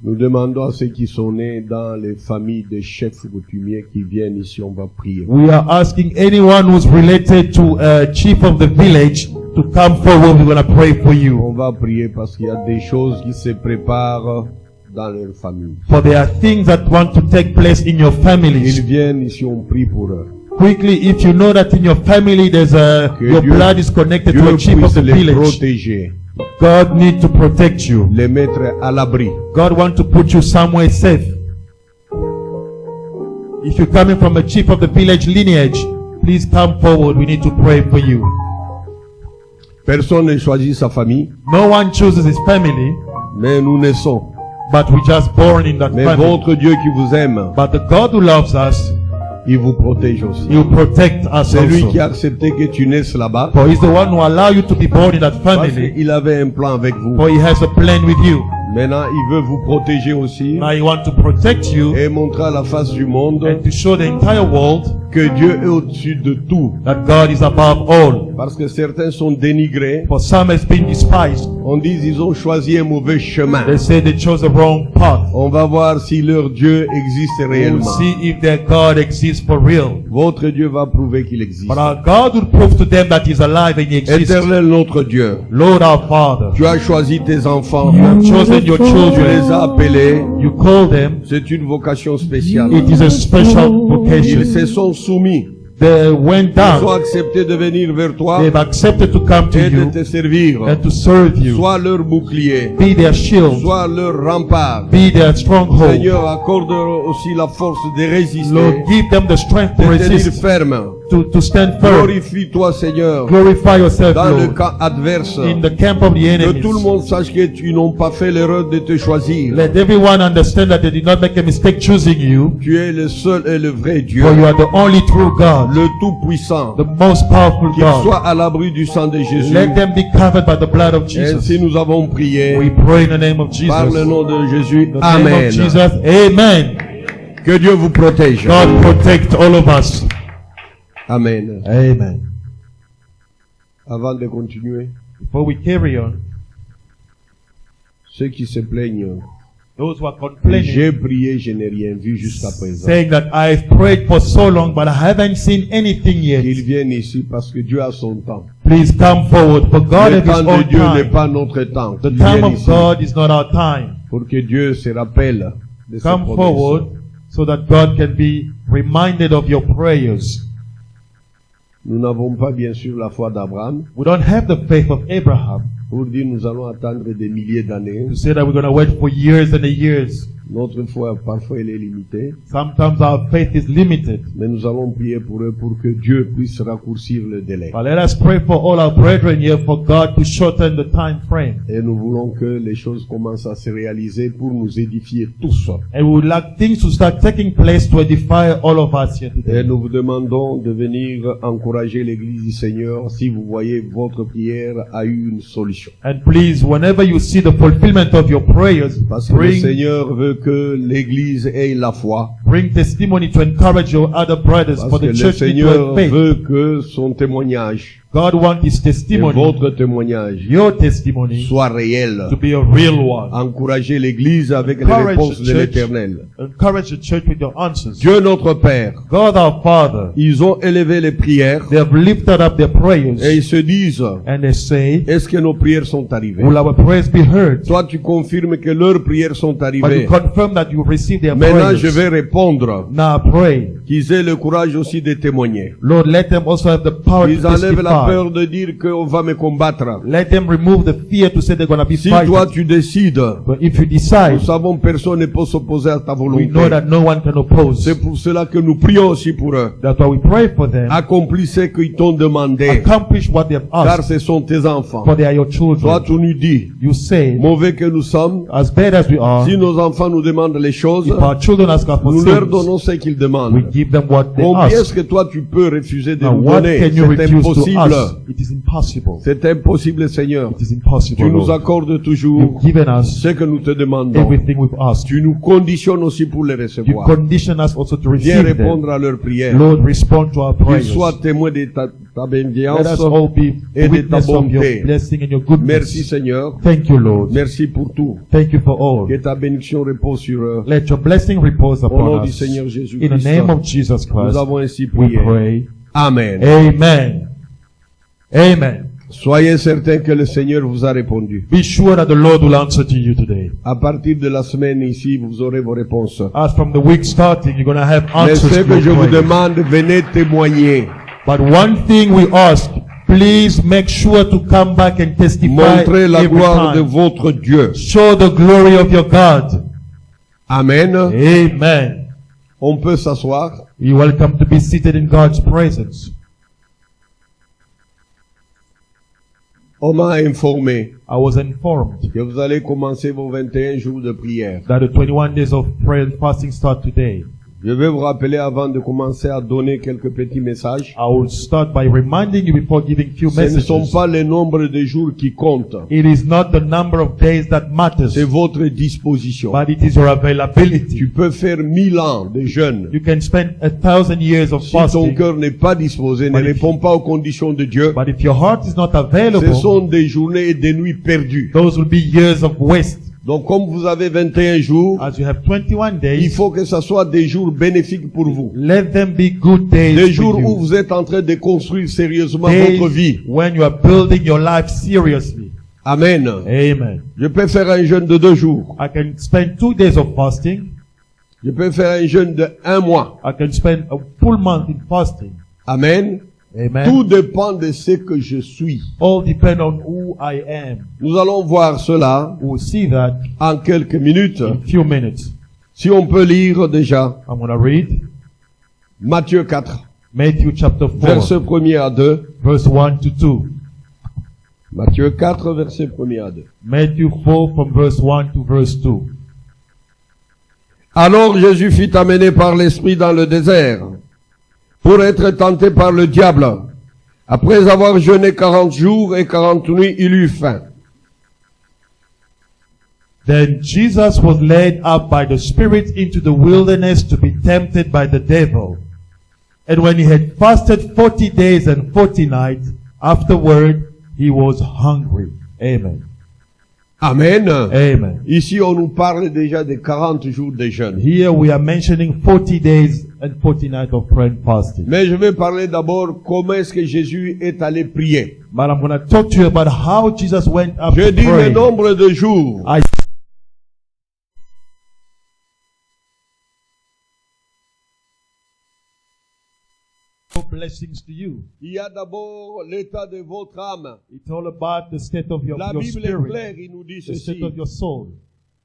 Nous demandons à ceux qui sont nés dans les familles des chefs coutumiers qui viennent ici, on va prier. We are asking anyone who's related to a chief of the village to come forward. We're going to pray for you. On va prier parce qu'il y a des choses qui se préparent dans leur famille. For there are things that want to take place in your Ils families. viennent ici, on prie pour eux. Quickly, if you know that in your family there's your blood is connected to a Dieu chief of puisse the les village, protéger, God need to protect you. les mettre à l'abri. God want to put you somewhere safe. If you're coming from a chief of the village lineage, please come forward. We need to pray for you. Personne ne choisit sa famille, No one chooses his family, mais nous naissons. but we're just born in that Mais family. votre Dieu qui vous aime, But the God who loves us, il vous protège aussi. He will protect us C'est lui qui a also. accepté que tu naisses là-bas, For He's the one who allow you to be born in that parce family. qu'il avait un plan avec vous. For He has a plan with you. Maintenant, il veut vous protéger aussi Now He wants to protect you et montrer à la face du monde and to show the entire world que Dieu est au-dessus de tout. that God is above all. Parce que certains sont dénigrés. For some has been despised. On dit ils ont choisi un mauvais chemin. They say they chose the wrong path. On va voir si leur Dieu existe We'll réellement. see if their God exists for real. Votre Dieu va prouver qu'il existe. But our God will prove to them that He's alive and He exists. Éternel notre Dieu, Lord our Father, tu as choisi tes enfants. you have chosen your Tu children. les as appelés. You call them. C'est une vocation spéciale. It is a special Ils vocation. se sont soumis. They went Ils ont down. accepté de venir vers toi They've accepted to come to et de you te servir. and to serve you. Sois leur bouclier. Be their shield. Sois leur rempart. Be their stronghold. Seigneur, accorde aussi la force de résister. Lord, give them the strength to De tenir resist, ferme. to stand firm. Glorifie-toi, Seigneur, Glorify yourself, dans le Lord, camp adverse. in the camp of the Que enemies. tout le monde sache que tu n'as pas fait l'erreur de te choisir. Let everyone understand that they did not make a mistake choosing you, Tu es le seul et le vrai Dieu, for you are the only true God, le Tout-Puissant. the most powerful Qu'il God. soit à l'abri du sang de Jésus. Let them be covered by the blood of Ainsi Jesus. nous avons prié We pray in the name of Jesus. par le nom de Jésus. In the name Amen. of Jesus. Amen. Que Dieu vous protège. God protect all of us. Amen. Amen. Avant de continuer, Before we carry on, ceux qui se plaignent, those who are complaining, j'ai prié, je n'ai rien vu jusqu'à présent. saying that I've prayed for so long, but I haven't seen anything yet. Qu'ils viennent ici parce que Dieu a son temps. Please come forward, for God Le has His temps de own Dieu n'est time. pas notre temps. The Qu'ils time viennent of ici God is not our time. pour que Dieu se rappelle de sa Come promesse. forward so that God can be reminded of your prayers. Nous n'avons pas bien sûr la foi d'Abraham We don't have the faith of Abraham pour dire nous allons attendre des milliers d'années. to say that we're going to wait for years and years. Notre foi parfois elle est limitée, Sometimes our faith is limited. mais nous allons prier pour eux pour que Dieu puisse raccourcir le délai. But let us pray for all our brethren here for God to shorten the time frame. Et nous voulons que les choses commencent à se réaliser pour nous édifier tous. And we would like things to start taking place to edify all of us here Et today. nous vous demandons de venir encourager l'Église du Seigneur si vous voyez votre prière a eu une solution. And please, whenever you see the fulfillment of your prayers, Parce que le bring Seigneur veut que l'Église ait la foi. testimony to encourage your other brothers, Parce for que the le church need to Seigneur have faith. veut que son témoignage God wants His et testimony, votre témoignage your testimony, soit réel. to be a real one. Encouragez l'Église avec les Encourage réponses the de church. l'Éternel. Encourage the church with your answers. Dieu notre Père, God our Father, ils ont élevé les prières they have lifted up their et prayers ils se disent, and they say, est-ce que nos prières sont arrivées? will our prayers be heard? Toi, tu confirmes que leurs prières sont But arrivées. you confirm that you receive their Maintenant, je prayers. vais répondre Now pray. qu'ils aient le courage aussi de témoigner. Lord, let them also have the power Ils to enlèvent la testify. peur de dire qu'on va me combattre. Let them remove the fear to say they're going to be Si toi fighting. tu décides, But if you decide, nous savons personne ne peut s'opposer à ta we volonté. know that no one can oppose. C'est pour cela que nous prions aussi pour eux. That's why we pray for them. Accomplis ce qu'ils t'ont demandé, Accomplish what they have car asked, ce sont tes enfants. for they are your Toi, children. tu nous dis, You say, mauvais que nous sommes, as bad as we are, si nos enfants nous demandent les choses, if our children ask us for nous leur things, donnons ce qu'ils we demandent. give them what they Combien est-ce ask. que toi tu peux refuser de Now, nous what donner? can you C'est refuse to impossible. us? It is impossible. C'est impossible, Seigneur. It is impossible, Tu nous Lord. accordes toujours You've given us ce que nous te demandons. everything we've asked. Tu nous conditionnes aussi pour les You recevoir. condition us also to Viens receive them. répondre à leurs prières. Lord, respond to our Qu'ils prayers. soient témoins de ta ta Let bienveillance us all be et de ta witness of your bonté. blessing and your goodness. Merci Seigneur. Thank you, Lord. Merci pour tout. Thank you for all. Que ta bénédiction repose sur eux. Let your blessing repose Au nom upon du us. Seigneur In Jésus-Christ, the name of Jesus nous Christ, avons ainsi we prié. pray. Amen. Amen. Amen. Soyez certains que le Seigneur vous a répondu. Be sure that the Lord will answer to you today. À partir de la semaine ici, vous aurez vos réponses. As from the week starting, you're going to have Mais answers ce to que je your vous prayers. demande, venez témoigner. But one thing we ask, please make sure to come back and testify Montrez la every gloire de time. votre Dieu. Show the glory of your God. Amen. Amen. On peut s'asseoir. You're welcome to be seated in God's presence. On m'a informé I was informed que vous allez commencer vos 21 jours de prière. that the 21 days of prayer and fasting start today. Je vais vous rappeler avant de commencer à donner quelques petits messages. I will start by reminding you before giving few Ce ne sont messages. pas les nombres de jours qui comptent. It is not the number of days that matters, C'est votre disposition. but it is your availability. Tu peux faire 1000 ans de jeûne. You can spend 1,000 years of Si ton fasting, cœur n'est pas disposé, ne But if- répond pas aux conditions de Dieu, but if your heart is not ce available, sont des journées et des nuits perdues. those will be years of waste. Donc comme vous avez 21 jours, As you have 21 il days, faut que ce soit des jours bénéfiques pour vous. let them be good days Des for jours où you. vous êtes en train de construire sérieusement Days votre vie. when you are building your life seriously. Amen. Amen. Je peux faire un jeûne de 2 jours. I can spend 2 days of fasting. Je peux faire un jeûne de 1 mois. I can spend a full month in fasting. Amen. Amen. Tout dépend de ce que je suis. All depend on who I am. Nous allons voir cela We'll see that en quelques minutes. in a few minutes. Si on peut lire déjà I'm going to read Matthieu 4, Matthew chapter 4, verset 1er à 2. verse 1 to 2. Matthieu 4, verset 1er à 2. Matthew 4 from verse 1 to verse 2. Alors Jésus fut amené par l'Esprit dans le désert pour être tenté par le diable. Après avoir jeûné 40 jours et 40 nuits, il eut faim. Then Jesus was led up by the Spirit into the wilderness to be tempted by the devil. And when he had fasted 40 days and 40 nights, afterward he was hungry. Amen. Amen. Amen. Ici, on nous parle déjà de 40 jours de jeûne. Here we are mentioning 40 days and 40 nights of prayer and fasting. Mais je vais parler d'abord comment est-ce que Jésus est allé prier. But I'm going to talk to you about how Jesus went up Je to dis le pray. nombre de jours. I blessings to you. Il y a d'abord l'état de votre âme. It's all about the state of your La Bible est spirit, claire, il nous dit the ceci. state of your soul.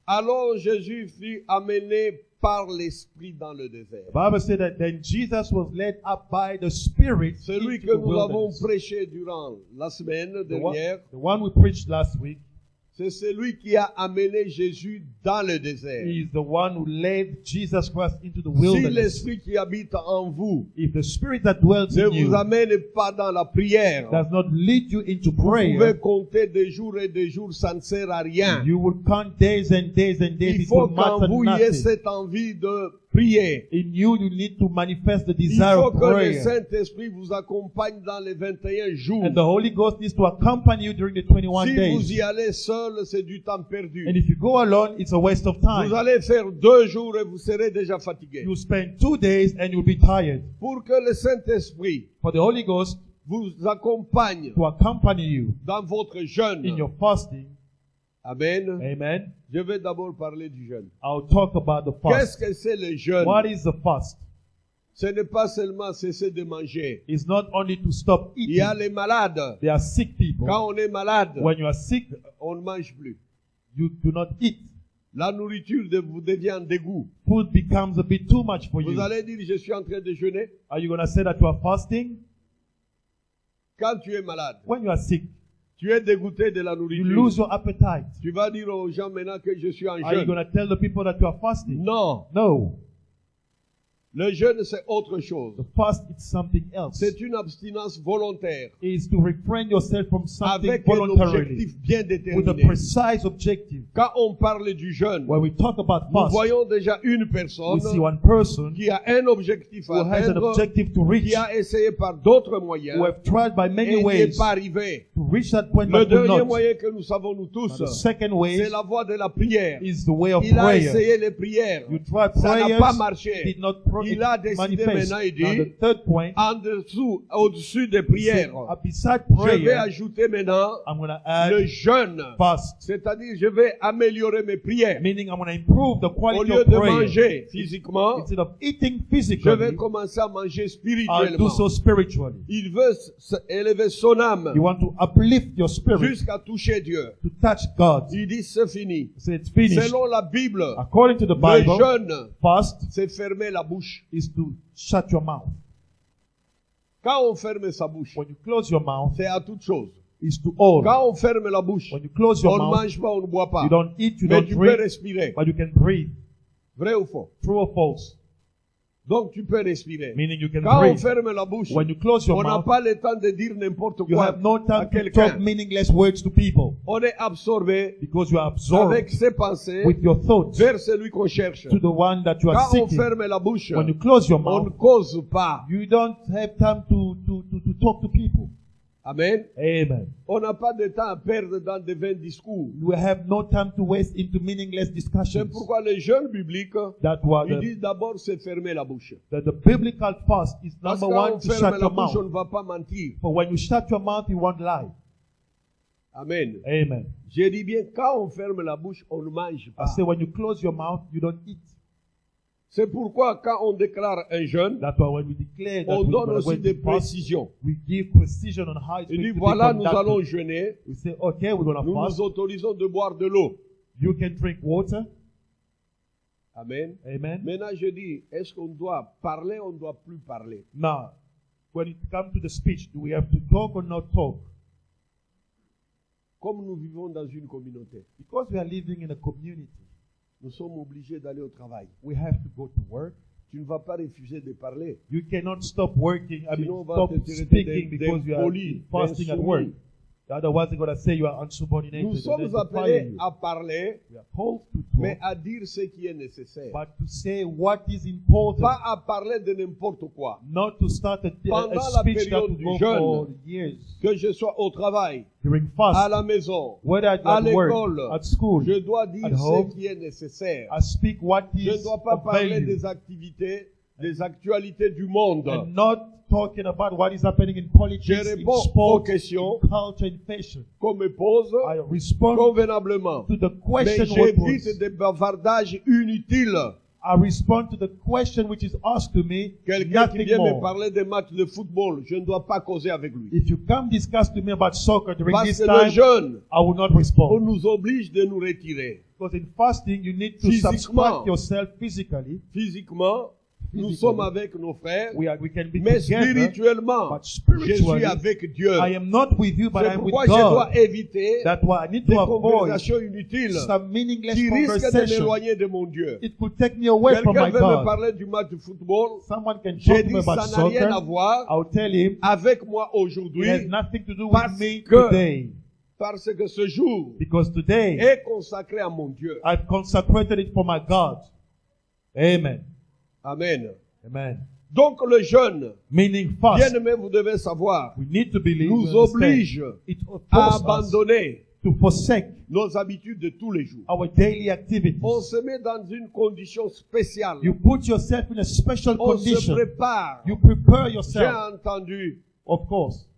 Alors Jésus fut amené par l'Esprit dans le désert. The Bible said that then Jesus was led up by the Spirit Celui into que the nous avons wilderness. prêché durant la semaine dernière, The one we preached last week c'est celui qui a amené Jésus dans le désert. is the one who led Jesus Christ into the Si wilderness. l'Esprit qui habite en vous If the Spirit that dwells ne in vous you amène pas dans la prière, does not lead you into vous pouvez prayer, compter des jours et des jours, ça ne sert à rien. you will count days and days and days. Il It faut will qu'en matter vous il y ait nothing. cette envie de prier. In you, you need to manifest the Il desire faut of que le prayer. Saint-Esprit vous accompagne dans les 21 jours. And the Holy Ghost needs to accompany you during the 21 Si vous y days. allez seul, c'est du temps perdu. And if you go alone, it's a waste of Vous time. allez faire 2 jours et vous serez déjà fatigué. You spend 2 days and you'll be tired. Pour que le Saint-Esprit For the Holy Ghost vous accompagne to accompany you dans votre jeûne. in your fasting. Amen. Amen. Je vais d'abord parler du jeûne. I'll talk about the Qu'est-ce fast. que c'est le jeûne? What is the fast? Ce n'est pas seulement cesser de manger. It's not only to stop Il y a eating. les malades. There are sick people. Quand on est malade, When you are sick, on ne mange plus. you do not eat. La nourriture vous devient un dégoût. Food becomes a bit too much for Vous you. allez dire, je suis en train de jeûner. Are you going to say that you are fasting? Quand tu es malade, When you are sick, tu es dégoûté de la you nourriture. lose your appetite. Tu vas dire aux gens maintenant que je suis en Are you jeûne. going to tell the people that you are fasting? Non. No. Le jeûne, c'est autre chose. The fast is something else. C'est une abstinence volontaire Is to refrain yourself from something avec un voluntarily objectif bien with a déterminé. precise objective. Quand on parle du jeûne, When we talk about nous fast, voyons déjà une we personne see one person qui a un objectif who à has an atteindre, objective to reach, qui a essayé par d'autres moyens who have tried by et many n'y est ways pas arrivé. to reach that point Le but could dernier not. moyen que nous savons nous Now, tous, the second way c'est la voie de la prière. is the way of Il a prayer. essayé les prières. You tried Ça n'a prayers, pas marché. did not Il a décidé manifest. maintenant, il Now dit, the third point, en dessous, au-dessus des he said, prières, beside je vais prayer, ajouter maintenant I'm going to add le jeûne. fast, C'est-à-dire, je vais améliorer mes prières. meaning I'm going to improve the Au quality lieu of de prayer. manger physiquement, Instead of eating je vais physically, commencer à manger I'll spirituellement. do so spiritually. Il veut élever son âme You want to uplift your spirit jusqu'à toucher Dieu. to touch God. Il dit, c'est fini. So it's finished. Selon la Bible, According to the le Bible, jeûne, fast c'est fermer la bouche. is to shut your mouth. Quand on ferme sa bouche, When you close your mouth, c'est à toute chose. is to all. Quand on ferme la bouche, When you close your on ne mouth, mange pas, on ne boit pas. you don't eat, you Mais don't tu peux drink, respirer. but you can breathe. Vrai ou faux? True or false? Donc tu peux respirer. Meaning you can Quand on breathe. ferme la bouche, When you close your on n'a mouth, pas le temps de dire n'importe you quoi have no à time to quelqu'un. talk meaningless words to people On est absorbé because you are absorbed avec ses pensées with your thoughts vers celui qu'on cherche. to the one that you are Quand on seeking. ferme la bouche, When you close your on ne mouth, cause pas. you don't have time to talk to people. Amen. Amen. On n'a pas de temps à perdre dans de vains discours. You have no time to waste into meaningless C'est discussions. pourquoi les jeunes bibliques, That was ils the, disent d'abord c'est fermer la bouche. the biblical fast is Parce que number quand on one to ferme shut la your bouche, on mouth. ne va pas mentir. For when you shut your mouth, you won't lie. Amen. Amen. Je dis bien, quand on ferme la bouche, on ne mange I pas. say when you close your mouth, you don't eat. C'est pourquoi quand on déclare un jeûne, That's why when we declare that on we're donne going aussi to des fast, précisions. we give precision on how it's Il going dit to be voilà, nous allons conducted. jeûner, We say, okay, we're going to nous fast. nous autorisons de boire de l'eau. You can drink water. Amen. Amen. Maintenant, je dis, est-ce qu'on doit parler, on ne doit plus parler? Now, when it comes to the speech, do we have to talk or not talk? Comme nous vivons dans une communauté, Because we are living in a community, nous sommes obligés d'aller au travail. we have to go to work. Tu ne vas pas refuser de parler. You cannot stop working, Sinon, on va stop te traiter speaking d'im- because you are d'impoli, fasting at d'insoumis. work. Otherwise, they're going to say you are unsubordinated. Nous and sommes then they fire appelés you. à parler, We are called to mais talk, à dire ce qui est nécessaire. but to say what is important, Pas à parler de n'importe quoi. not to start a Pendant la speech that période will du go jeûne, for years. Que je sois au travail, During à fast, la maison, whether at à work, l'école, at school, je dois dire at home, ce qui est nécessaire. I speak what Je ne is dois pas of parler value, des activités, des actualités du monde. and not talking about what is happening in politics, Je in réponds aux sport, questions in culture, in fashion. qu'on me pose I respond convenablement. to the Mais question what j'évite was. des bavardages inutiles. I respond to the question which is asked to me, Quelqu'un qui nothing vient me more. parler des matchs de football, je ne dois pas causer avec lui. If you come discuss to me about soccer during Parce this que le time, jeûne, I will not on respond. nous oblige de nous retirer. Because in fasting, you need to Physiquement. subtract yourself physically. Physiquement, nous Physically. sommes avec nos frères, We can be mais together, spirituellement, but je spiritually, suis avec Dieu. I am not with you, but C'est I'm with pourquoi je dois God. éviter That's why I need des to avoid conversations inutiles some meaningless qui risquent de conversation. m'éloigner de mon Dieu. It could take me away from Quelqu'un my veut me God. parler du match de football, Someone can j'ai talk to dit me about ça n'a rien à soccer. voir I'll tell him avec moi it aujourd'hui has nothing to do parce with me que- today. parce que ce jour Because today, est consacré à mon Dieu. I've consecrated it for my God. Amen. Amen. Amen. Donc le jeûne, Meaning bien fast. aimé, vous devez savoir, We need to believe, nous understand. oblige It à forces us abandonner to forsake nos habitudes de tous les jours. our daily activities. On se met dans une condition spéciale. You put yourself in a special On se condition. prépare. You prepare J'ai yourself. entendu Of course,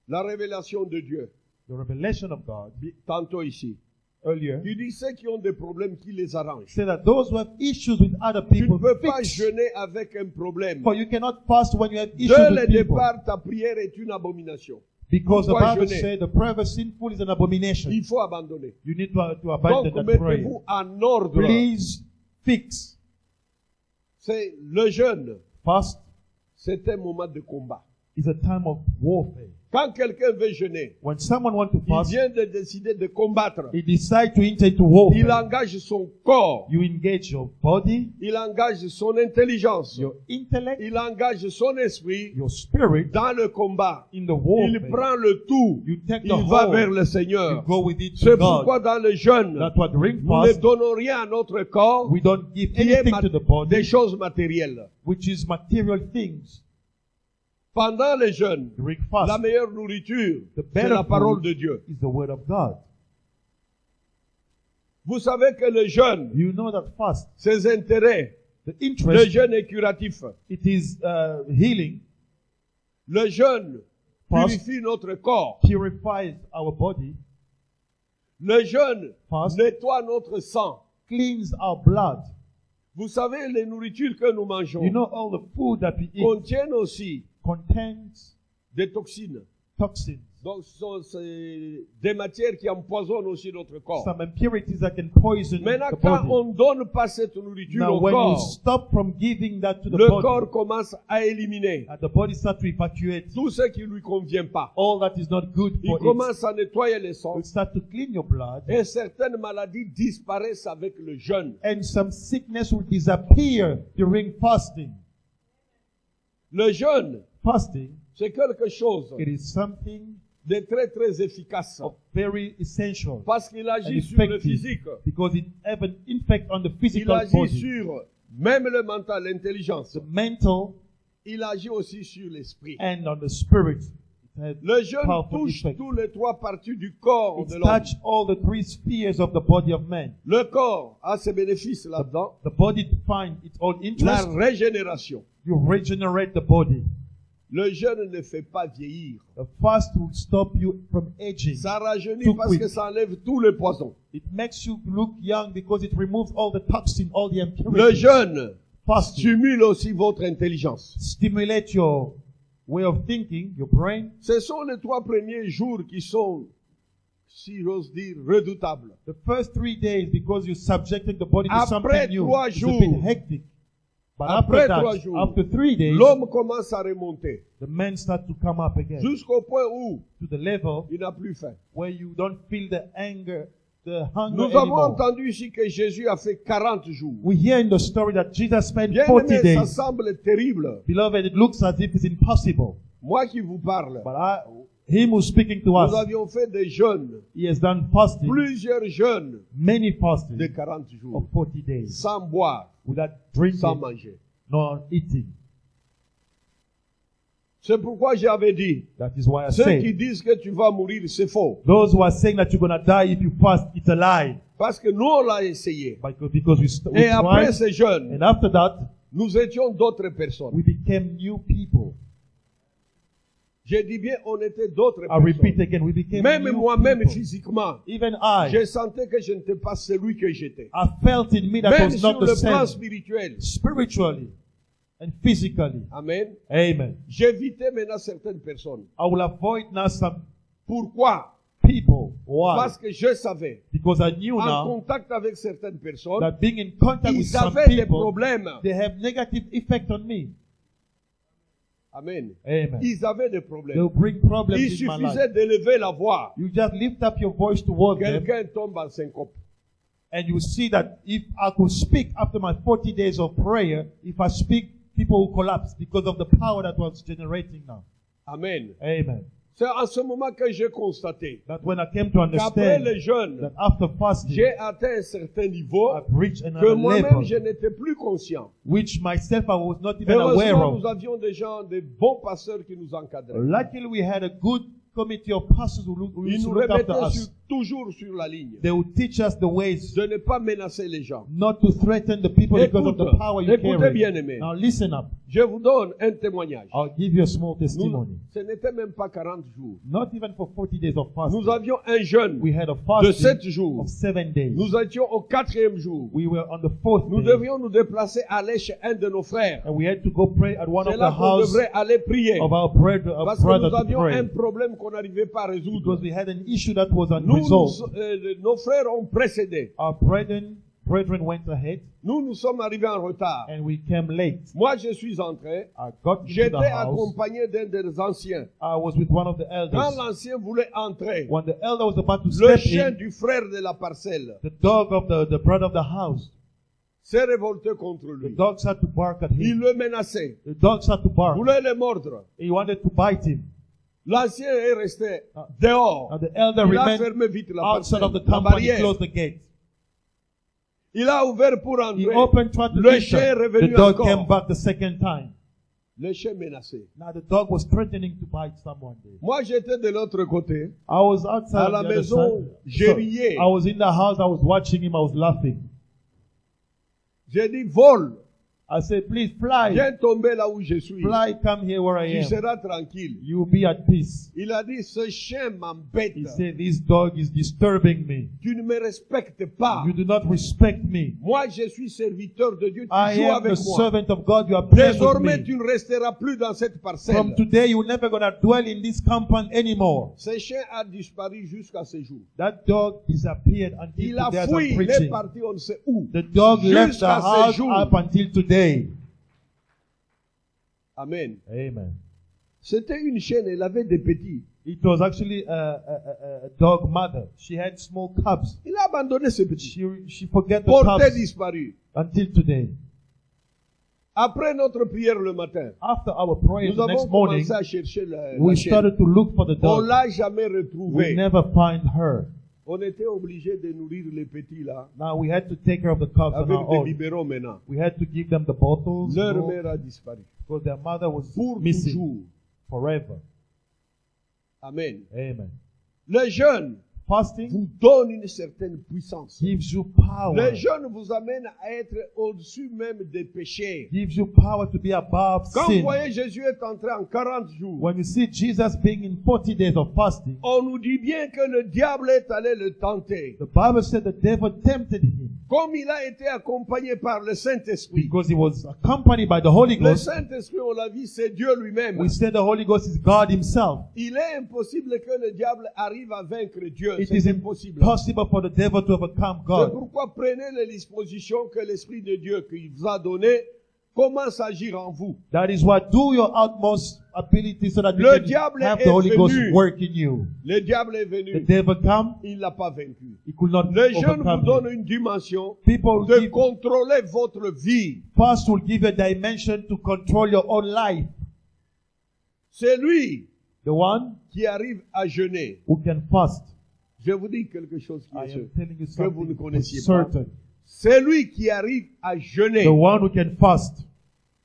la révélation de Dieu, the revelation of God tantôt ici. earlier Il dit ceux qui ont des problèmes qui les arrangent. said that those who have issues with other Tu ne people peux pas fix. jeûner avec un problème. For you cannot fast when you have issues Dès le with people. départ, ta prière est une abomination. Because the Pourquoi Bible jeûner? says the prayer of a sinful is an abomination. Il faut abandonner. You need to abandon Donc, that prayer. mettez-vous en ordre. Please fix. C'est le jeûne. Fast C'est un moment de combat. is a time of warfare. Quand quelqu'un veut jeûner, When someone wants to il fast, vient de décider de combattre. he decides to enter into war. Il engage son corps. You engage your body, Il engage son intelligence. your intellect, Il engage son esprit your spirit dans le combat. in the war. Il prend le tout. You take the Il va whole. vers le You Seigneur. go with it to C'est God. pourquoi dans le jeûne, That's what during nous ne fast, donnons rien à notre corps we don't give qui est anything to the des body, choses matérielles. which is material things. Pendant le jeûne, During la fast meilleure nourriture, The c'est better la parole food de Dieu. is the word of God. Vous savez que le jeûne, You know that fast, ses intérêts, the le interest, jeûne est curatif. it is healing, Le jeûne Fast. purifie notre corps. purifies our body, Le jeûne Fast. nettoie notre sang. cleans our blood. Vous savez, les nourritures que nous mangeons You know all the food that we eat contiennent aussi contains des toxines. toxins, Donc, ce sont des matières qui empoisonnent aussi notre corps. some impurities that can poison Maintenant, the quand body. on ne donne pas cette nourriture Now, au when you corps, stop from giving that to the le body, corps commence à éliminer and the body starts to evacuate tout ce qui ne lui convient pas. all that is not good Il for it. commence à nettoyer les sangs You start to clean your blood, et certaines maladies disparaissent avec le jeûne. and some sickness will disappear during fasting. Le jeûne, Fasting, c'est quelque chose it is something de très très efficace of very essential parce qu'il and agit sur le effective physique. because it have an impact on the Il physical agit body, sur même le mental, l'intelligence. the mental, Il agit aussi sur l'esprit. and on the spirit. It has Le jeûne powerful touche effect. tous les trois parties du corps It de l'homme. touches all the three spheres of the body of man. Le corps a ses bénéfices là-dedans. The body finds its own La interest. régénération. You regenerate the body. Le jeûne ne fait pas vieillir. The fast will stop you from aging. Ça rajeunit Too parce quick. que ça enlève tous les poisons. It makes you look young because it removes all the toxin, all the Le impurities. jeûne Fasting stimule aussi votre intelligence. stimulate your way of thinking, your brain. Ce sont les 3 premiers jours qui sont, si j'ose dire, redoutables. The first 3 days, because you subjected the body to Après something new, 3 it's a bit jours. hectic. But Après after 3 that, jours, after 3 days, l'homme commence à remonter the men start to come up again jusqu'au point où to the level il n'a plus faim. where you don't feel the anger, the hunger Nous avons anymore. entendu ici que Jésus a fait 40 jours. We hear in the story that Jesus spent Bien 40 aimé, ça days. semble terrible. Beloved, it looks as if it's impossible. Moi qui vous parle, But him who's speaking to nous us, avions fait des jeûnes, he has done fasting, plusieurs jeûnes many fastings de 40 of jours, 40 days, sans boire, without drinking, sans manger. nor eating. C'est pourquoi j'avais dit, That is why I ceux qui say, disent que tu vas mourir, c'est faux. those who are saying that you're going to die if you fast, it's a lie. Parce que nous, on l'a essayé. Because we Et après tried, ces jeûnes, and after that, nous étions d'autres personnes. we became new people. Je dis bien, on était d'autres I repeat personnes. again, we became Même new moi-même people. physiquement, Even I je sentais que je n'étais pas celui que j'étais. felt in me that Même was sur not le the plan same, spirituel. spiritually and physically. Amen. Amen. J'évitais maintenant certaines personnes. I will avoid now some Pourquoi? people. Why? Parce que je savais, Because I knew en now contact avec certaines personnes, that being in contact with ils some avaient des people, problèmes. they have negative effect on me. Amen. Amen. Ils avaient des They'll problèmes. bring problems Il in my life. suffisait d'élever la voix. You just lift up your voice toward them, Quelqu'un tombe en syncope. and you see that if I could speak after my 40 days of prayer, if I speak, people will collapse because of the power that was generating now. Amen. Amen. C'est en ce moment que j'ai constaté That when I came to qu'après understand le jeûne, that after fasting, j'ai atteint un certain niveau I've reached que another moi-même je level, n'étais plus conscient. which myself I was not even aware Heureusement, of. nous avions des gens, des bons pasteurs qui nous encadraient. Luckily, we had a good committee of pastors who Ils used to nous look after remettaient us. toujours sur la ligne. They would teach us the ways De ne pas menacer les gens. not to threaten the people because of the Écoute, power you écoutez carry. bien aimé. Now listen up. Je vous donne un témoignage. I'll give you a small Nous, testimony. ce n'était même pas 40 jours. Not even for 40 days of fasting. Nous avions un jeûne We had a de fasting 7 jours. of 7 days. Nous étions au 4e jour. We were on the 4th Nous day, devions nous déplacer, aller chez un de nos frères. and we had to go pray at one C'est of the là qu'on houses devrait aller prier. of our brother Parce que nous to avions un pray. problème qu'on n'arrivait pas à résoudre. Because we had an issue that was Nous, unresolved. nos frères ont précédé. Our brethren brethren went ahead, Nous sommes arrivés en retard. and we came late. Moi, je suis entré. I got into J'étais the house. accompagné d'un des anciens. I was with one of the Quand elders. l'ancien voulait entrer, When the elder was about to le step chien in, du frère de la parcelle the dog of the brother of the house, s'est révolté contre the lui. dogs had to bark at Il him. le menaçait. The dogs had to bark. Voulait le mordre. He wanted to bite him. L'ancien est resté dehors. And the elder Il a remained fermé vite la outside parcelle, of the la company, barrière. closed the gate. Il a ouvert pour He entrer. opened, tried to Le chien est enter. revenu The dog encore. came back the second time. Le chien menacé. Now the dog was threatening to bite someone there. Moi, j'étais de l'autre côté. I was outside À on la the other maison, side. j'ai rié. I was in the house, I was watching him, I was laughing. J'ai dit, vole. I said, please fly. Viens tomber là où je suis. Fly, come here where I Tu am. seras tranquille. You will be at peace. Il a dit, ce chien m'embête. He said, this dog is disturbing me. Tu ne me respectes pas. You do not respect me. Moi, je suis serviteur de Dieu. Tu I joues am the avec moi. servant of God. You are playing with Désormais, me. tu ne resteras plus dans cette parcelle. From today, you're never going to dwell in this compound anymore. Ce chien a disparu jusqu'à ce jour. That dog disappeared until Il a today as fui, I'm il est preaching. parti, on ne sait où. The dog left the Jusqu'à ce house jour. up until today. Amen. Amen. C'était une chienne, elle avait des petits. It was actually a dog mother. She had small cubs. Il a abandonné ses petits. She forget the Porté cubs disparu. until today. Après notre prière le matin, After our prayer nous the avons next morning, commencé à chercher la we chienne. started to look for the On dog. l'a jamais We retrouvée. never find her. On était obligé de nourrir les petits là, Now we had to take care of the cubs on avec our des own. biberons maintenant. We had to give them the bottles Leur milk, mère a disparu. because their mother was Pour missing toujours. forever. Amen. Amen. Le jeûne Fasting vous donne une certaine puissance. gives you power. Le jeûne vous amène à être au-dessus même des péchés. Gives you power to be above Quand vous sin. voyez Jésus est entré en 40 jours, When you see Jesus being in 40 days of fasting, on nous dit bien que le diable est allé le tenter. the Bible said the devil tempted him Comme il a été accompagné par le Saint-Esprit. because he was accompanied by the Holy Le Ghost. Saint-Esprit, on l'a vu, c'est Dieu lui-même. We said the Holy Ghost is God himself. Il est impossible que le diable arrive à vaincre Dieu. It C'est is impossible. impossible for the devil to overcome C'est God. pourquoi prenez les dispositions que l'Esprit de Dieu qui vous a données commence à agir en vous. That is why do your utmost ability so that you Le can diable have est the Holy Ghost venu. work in you. Le diable est The venu. devil come, Il l'a pas vaincu. he could not Le jeûne vous overcome donne you. une dimension People will de give, contrôler votre vie. fast will give a dimension to control your own life. C'est lui The one qui arrive à jeûner. who can fast. Je vous dis quelque chose qui I est am sûr, telling you que vous ne something for connaissiez pas. certain. C'est lui qui arrive à jeûner The one who can fast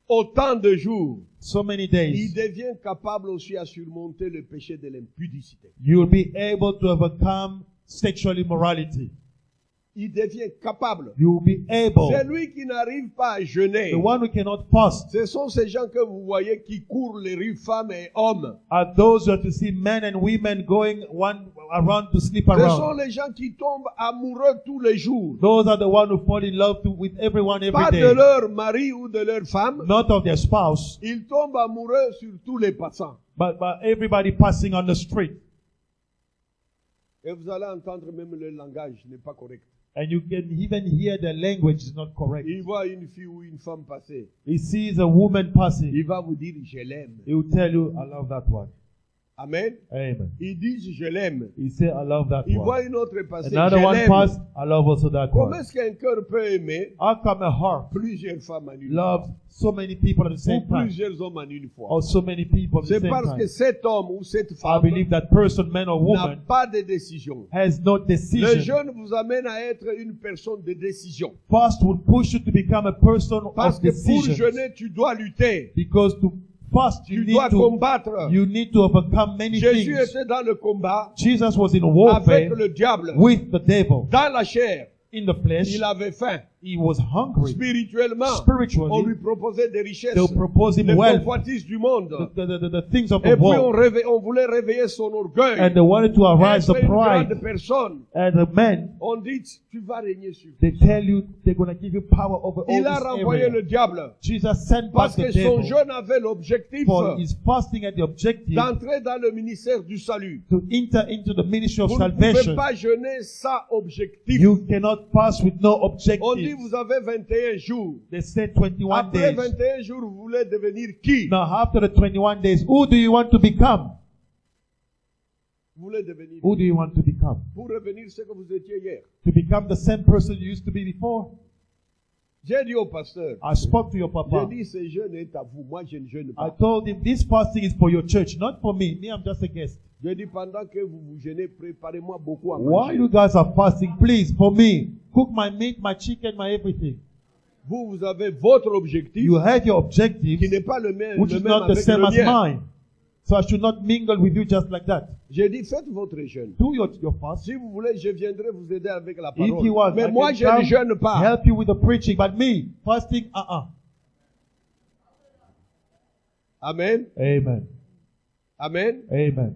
autant de jours. so many Il days, devient capable aussi à surmonter le péché de l'impudicité. you will be able to overcome sexual immorality. Il devient capable. You will be able. C'est lui qui n'arrive pas à jeûner. The one who cannot fast Ce sont ces gens que vous voyez qui courent les rues, femmes et hommes. are those who are to see men and women going one around to sleep Ce sont around. les gens qui tombent amoureux tous les jours. Those are the one who fall in love with everyone Pas every de day. leur mari ou de leur femme. Not of their spouse, Ils tombent amoureux sur tous les passants. but everybody passing on the street. Et vous allez entendre même le langage n'est pas correct. And you can even hear the language is not correct. Il voit une fille ou une femme passer. He sees a woman passing. Il va vous dire je l'aime. He will tell you, I love that one. Amen. Amen. Ils disent je l'aime. He say, I love that Il voit one. une autre passer. Another Je one l'aime. pass, I love also that Comment one. est-ce qu'un cœur peut aimer How come a heart plusieurs femmes en une loves so many people at the ou same time? plusieurs hommes en une fois? Or so many people at the C'est same parce que time? cet homme ou cette I femme believe that person, man or n'a woman, pas de décision. has no Le decision. jeûne vous amène à être une personne de décision. Fast will push you to become a person Parce of que pour decision. jeûner, tu dois lutter. Because to fast, Tu dois combattre. you need to overcome many Jésus things. était dans le combat Jesus was in avec warfare le diable. with the devil. Dans la chair, In the flesh, il avait faim. He was hungry. Spirituellement, on Spiritually, lui proposait des richesses, they'll propose him les wealth, convoitises du monde. the things of Et the puis world. on voulait réveiller son orgueil. And they wanted to arise Être the une grande pride. personne. And the men, On dit, tu vas régner sur. they tell you they're going to give you power over all Il a this renvoyé area. le diable. Jesus sent back Parce the que son devil jeûne avait l'objectif for his fasting and the objective d'entrer dans le ministère du salut. to enter into the ministry of Vous ne pouvez salvation. pas jeûner sans objectif. You cannot fast with no On dit, objective. vous avez 21 jours. They said 21 Après days. 21 jours, vous voulez devenir qui? Now after the 21 days, who do you want to become? Vous voulez devenir Who do you want to become? pour revenir ce que vous étiez hier. To become the same person you used to be before? J'ai dit au pasteur, I spoke to your j'ai papa. dit, ce jeûne est à vous. Moi, je ne jeûne I pas. told him this fasting is for your church, not for me. Me, I'm just a guest. J'ai dit, pendant que vous vous jeûnez, préparez-moi beaucoup à While manger. you guys are fasting, please, for me, cook my meat, my chicken, my everything. Vous avez votre objectif You had your qui objectives, n'est pas le même, which le is même not the avec same le as mien. mine. So I should not mingle with you just like that. J'ai dit, faites votre jeûne. Do your fast. Si vous voulez, je viendrai vous aider avec la If you parole. want, Mais I moi, can je ne come jeûne pas. help you with the preaching, but me, fasting, Amen. Amen. Amen. Amen.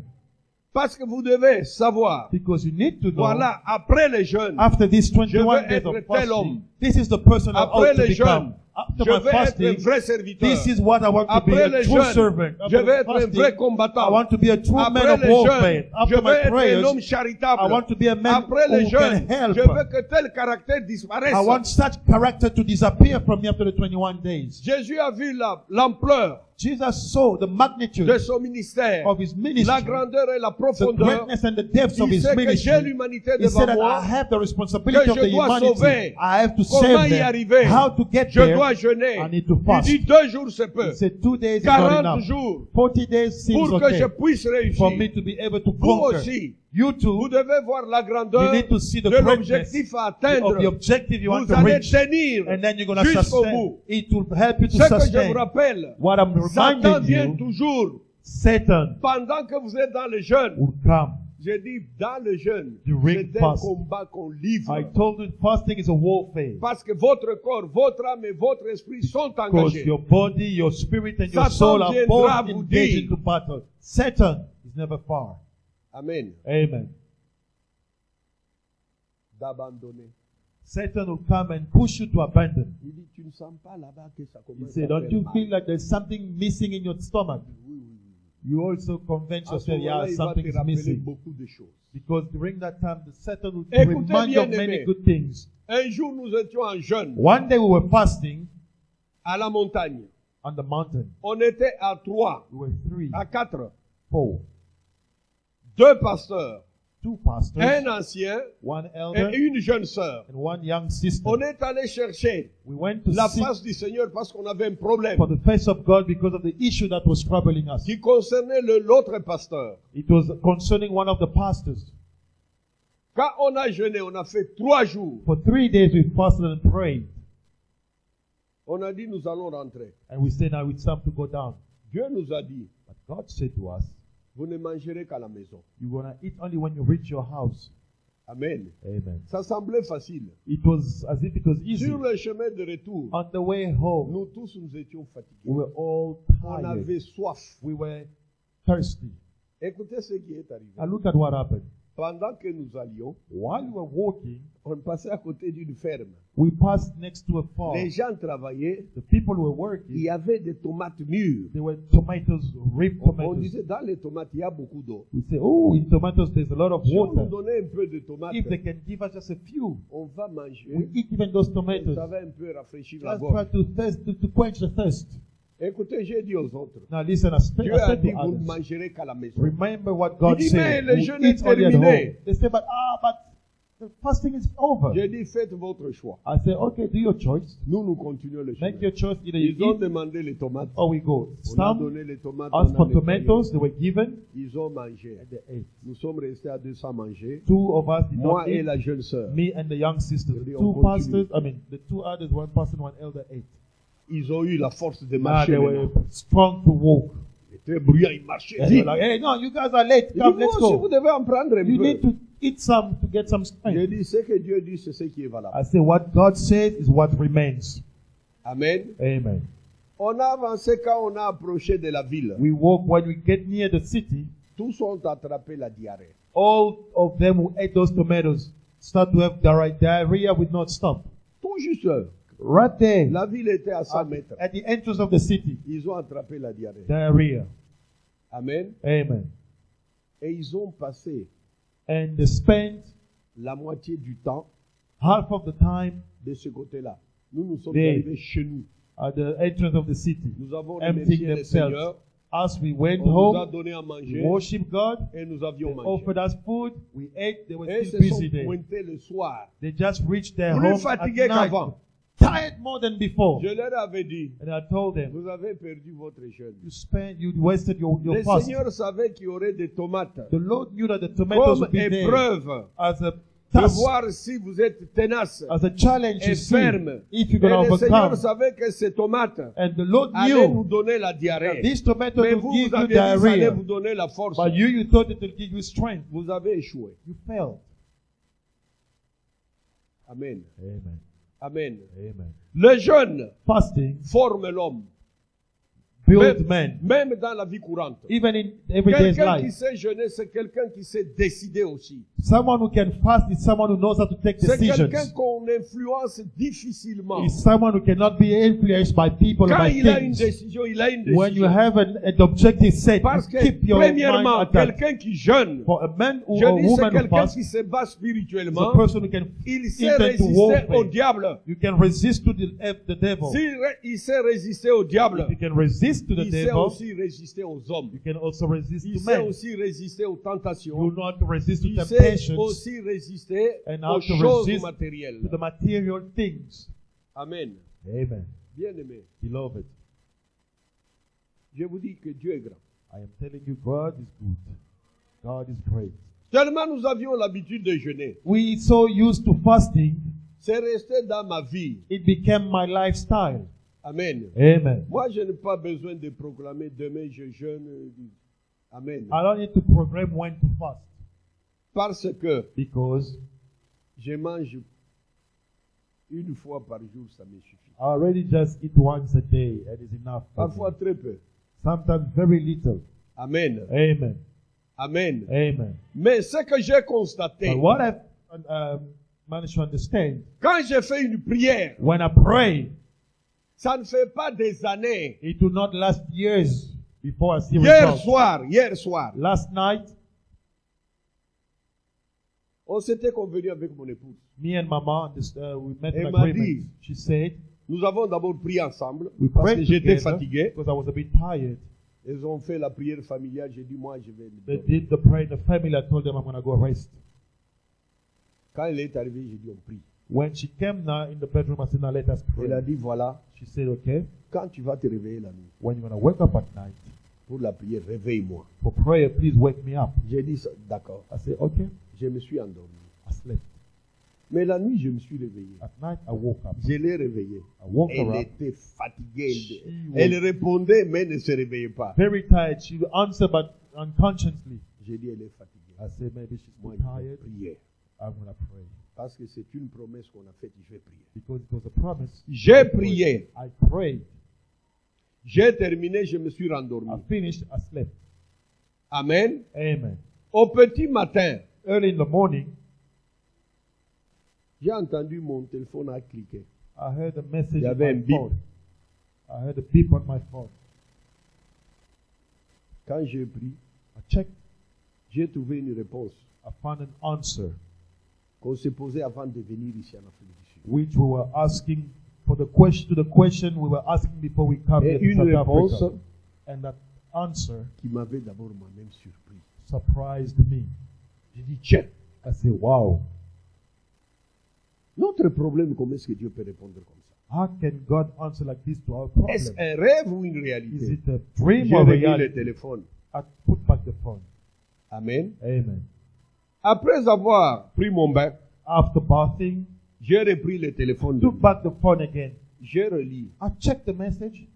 Parce que vous devez savoir, Because you need to know, voilà, après les jeûnes, after these Je 21 veux days être of tel homme. fasting, this is the person I après ought to les jeûnes, become. After je my veux être un fasting, vrai serviteur. this is what I want to be, Après a les true jeûnes, servant. je After veux être un fasting, vrai combattant. I want to be a true man Après of les warfare. jeûnes, je After veux my être un prayers, homme charitable. I want to be a man Après les who jeûnes, can help. je veux que tel caractère disparaisse. I want such character to disappear from me after the 21 days. Jésus a vu l'ampleur Jesus saw the magnitude de son ministère, of his ministry, la grandeur et la the profondeur. greatness and the depths of Il his sait que j'ai ministry. l'humanité He said devant that I moi. have the responsibility que of je the dois humanity. sauver. I have to Comment save y them. arriver? How to get Je there? dois jeûner. I need to Il fast. dit 2 jours c'est peu. He said 2 days is not 40 enough. jours 40 days seems pour que okay je puisse for me réussir. to be able to Vous conquer. aussi, You vous too, devez voir la you grandeur need to see the de greatness l'objectif à of atteindre. the objective you want Vous to allez reach. tenir And then you're going to jusqu'au sustain. bout. It will help you to Ce que je vous sustain. rappelle, What I'm Satan reminding vient you, toujours, Satan pendant que vous êtes dans le jeûne. will come. J'ai dit, dans le jeûne, During c'est un fast. combat qu'on livre. I told you fasting is a warfare. Parce que votre corps, votre âme et votre esprit sont Because engagés. your body, your spirit, and your Satan soul are viendra both vous engaged dire. into battle. Satan is never far. Amen. Amen. D'abandonner. Satan will come and push you to abandon. Il dit, tu ne sens pas là-bas que ça He commence said, à don't faire you mal. feel like there's something missing in your stomach? Oui, oui, oui. You also convince À ce yourself, moment-là, yeah, il va something te is rappeler missing. beaucoup de choses. Because during that time, the Satan will Écoutez remind you of bien, many aimé. good things. Un jour, nous étions en jeûne One day we were fasting à la montagne. on the mountain. On était à 3, We were 3, à 4. 4, 2 pasteurs, 2 pastors, un ancien one et elder, une jeune sœur. and one young sister. On est allé chercher We went to la seek face du Seigneur parce qu'on avait un problème for the face of God because of the issue that was troubling us. qui concernait l'autre pasteur. It was concerning one of the pastors. Quand on a jeûné, on a fait 3 jours. For 3 days we fasted and prayed. On a dit, nous allons rentrer. And we said, now it's time to go down. Dieu nous a dit, But God said to us, vous ne mangerez qu'à la maison. you're going to eat only when you reach your house. Amen. Amen. Ça semblait facile. It was as if it was easy. Sur le chemin de retour, On the way home, nous tous nous étions fatigués. we were all On tired. avait soif. We were thirsty. Écoutez ce qui est arrivé. And look at what happened. Pendant que nous allions, While we were walking, on passait à côté d'une ferme. we passed next to a farm. Les gens travaillaient. The people were Il working. y avait des tomates mûres. There were tomatoes, ripe On tomatoes. disait, dans les tomates, il y a beaucoup d'eau. We say, oh, in tomatoes there's a lot of Si on nous water. donnait un peu de tomates, If they can give us just a few, on va manger. we eat even those Ça tomatoes. va un peu rafraîchir la Just gorge. try to quench the thirst. Écoutez, j'ai dit aux autres, Now listen, I Dieu a said dit, to vous ne others, mangerez qu'à la maison. remember what God Il dit, mais said. le We jeûne est eat only at terminé. home. They say, but the fasting is over. J'ai dit, faites votre choix. I say, okay, do your choice. Nous continuons le chemin. Make your choice. Either you Ils ont eat demandé les tomates. or we go. On a Some donné les tomates. asked on a for nettoyé. tomatoes. They were given. Ils ont mangé. And they ate. Nous sommes restés à 200 manger. 2 of us did Moi not et eat. la jeune sœur. Me and the young sister. Je dis, The on 2 continue. pastors, the 2 others, 1 pastor, 1 elder ate. Ils ont eu la force de Now marcher. they were maintenant. strong to walk. Très bruyant, il marchait And they vite. were like, hey, no, you guys are late. Il dit, Come, vous let's aussi, vous go. devez en prendre un You need peu. to eat some to get some J'ai strength. dit, ce que Dieu dit, c'est ce qui est valable. I say, what God said is what remains. Amen. Amen. On a avancé quand on a approché de la ville. We walk when we get near the city. Tous ont attrapé la diarrhée. All of them who ate those tomatoes start to have diarrhea will not stop. Tout juste. Right there, La ville était à 100 mètres. at the entrance of the city, Ils ont attrapé la diarrhée. diarrhea. Amen. Amen. Et ils ont passé And they spent la moitié du temps half of the time de ce côté-là. Nous nous sommes They- arrivés chez nous. at the entrance of the city, Nous avons emptying remercié le themselves. Seigneur. As we went On nous a home, donné à we manger worshiped God. et nous avions They mangé. offered us food. We ate. They were Et still se sont busy there. pointés le soir. They just reached their Plus home at fatigués night, qu'avant. tired more than before. Je leur avais dit, And I told them, vous avez perdu votre jeûne. you wasted your Le fast. Seigneur savait qu'il y aurait des tomates The Lord knew that the tomatoes comme would be there épreuve as a de task, voir si vous êtes tenace as a challenge et to see ferme. if Et you're going to le Seigneur overcome. savait que ces tomates And the Lord allaient nous knew donner la that diarrhée. these tomatoes Mais would vous, give vous you aviez dit que ça allait diarrhea. vous donner la force. But you thought it would give you strength. Vous avez échoué. You failed. Amen. Amen. Amen. Amen. Le jeûne Fasting forme l'homme. builds men. Même dans la vie courante. Even in everyday's Quelqu'un qui life. sait jeûner, c'est quelqu'un qui sait décider aussi. Someone who can fast is someone who knows how to take C'est quelqu'un decisions. qu'on influence difficilement. Is someone who cannot be influenced by people or Quand by il a une things. décision, il a une When you décision. have an objective set, Parce you que, keep your mind premièrement, at that. quelqu'un qui jeûne, For a man or je a dis c'est woman who quelqu'un fasts qui se bat is a spirituellement. person who can Il sait intend to résister warfare. au diable. You can resist to the devil. Il sait résister au diable, You can resist to the il sait devil. aussi résister aux hommes. You can also resist Il to sait men. aussi résister aux You tentations. will not resist to Il sait temptations, aussi résister and how aux to choses resist matérielles. to the material things. Amen. Amen. Bien-aimé, Beloved, je vous dis que Dieu est grand. I am telling you, God is good. God is great. Tellement nous avions l'habitude de jeûner. We so used to fasting, C'est resté dans ma vie. it became my lifestyle. Amen. Amen. Moi, je n'ai pas besoin de proclamer demain je jeûne. Amen. I don't need to program when to fast Parce que because je mange une fois par jour, ça me suffit. I already just eat once a day and it's enough. for Parfois me. très peu. Sometimes very little. Amen. Amen. Amen. Amen. Mais ce que j'ai constaté, But what I've managed to understand, quand j'ai fait une prière, when I pray, ça ne fait pas des années. it will not last years before I see Hier results. soir, Last night, on s'était convenu avec mon épouse. me and Mama, we met Elle an m'a agreement. dit, She said, Nous avons d'abord prié ensemble we parce que prayed j'étais together fatigué. because I was a bit tired. Ils ont fait la prière familiale. J'ai dit, moi, je vais. They did the prayer in the family. I told them I'm going to go rest. Quand elle est arrivée, j'ai dit, on prie. When she came now in the bedroom, I said, now let us pray. Elle a dit, voilà, She said, okay, quand tu vas te réveiller la nuit when you're going to wake up at night pour la prière, réveille-moi. for prayer, please wake me up. J'ai dit, d'accord. I said, okay. Je me suis endormi. I slept. Mais la nuit, je me suis réveillé. At night, I woke up. Je l'ai réveillée. I woke her Elle up. était fatiguée. She Elle was répondait, mais ne se réveillait pas. very tired. She answered, but unconsciously. J'ai dit, elle est fatiguée. I said, maybe she's Moi, too je vais tired. prier. I'm going to pray. Parce que c'est une promesse qu'on a faite. Je vais prier. Because it was a promise. J'ai prié. I prayed. J'ai terminé, je me suis rendormi. I finished. I slept. Amen. Amen. Au petit matin, Early in the morning, j'ai entendu mon téléphone a cliqué. I heard a message Il y on avait my un bip. phone. I heard a beep on my phone. Quand j'ai pris, I checked. j'ai trouvé une réponse I found an answer, qu'on s'est posée avant de venir ici en Afrique du Sud. which we were asking for the question we were asking before we come Et here to une South réponse Africa. And that answer qui m'avait d'abord moi-même surpris. surprised me. J'ai dit, tiens, I said, wow, notre problème, comment est-ce que Dieu peut répondre comme ça? how can God answer like this to our problem? Est-ce un rêve ou une Is réalité? it a dream J'ai or remis le reality? téléphone. I put back the phone. Amen. Amen. Après avoir pris mon bain, After bathing, j'ai repris le téléphone. took back the phone again. Je relis. I checked the message.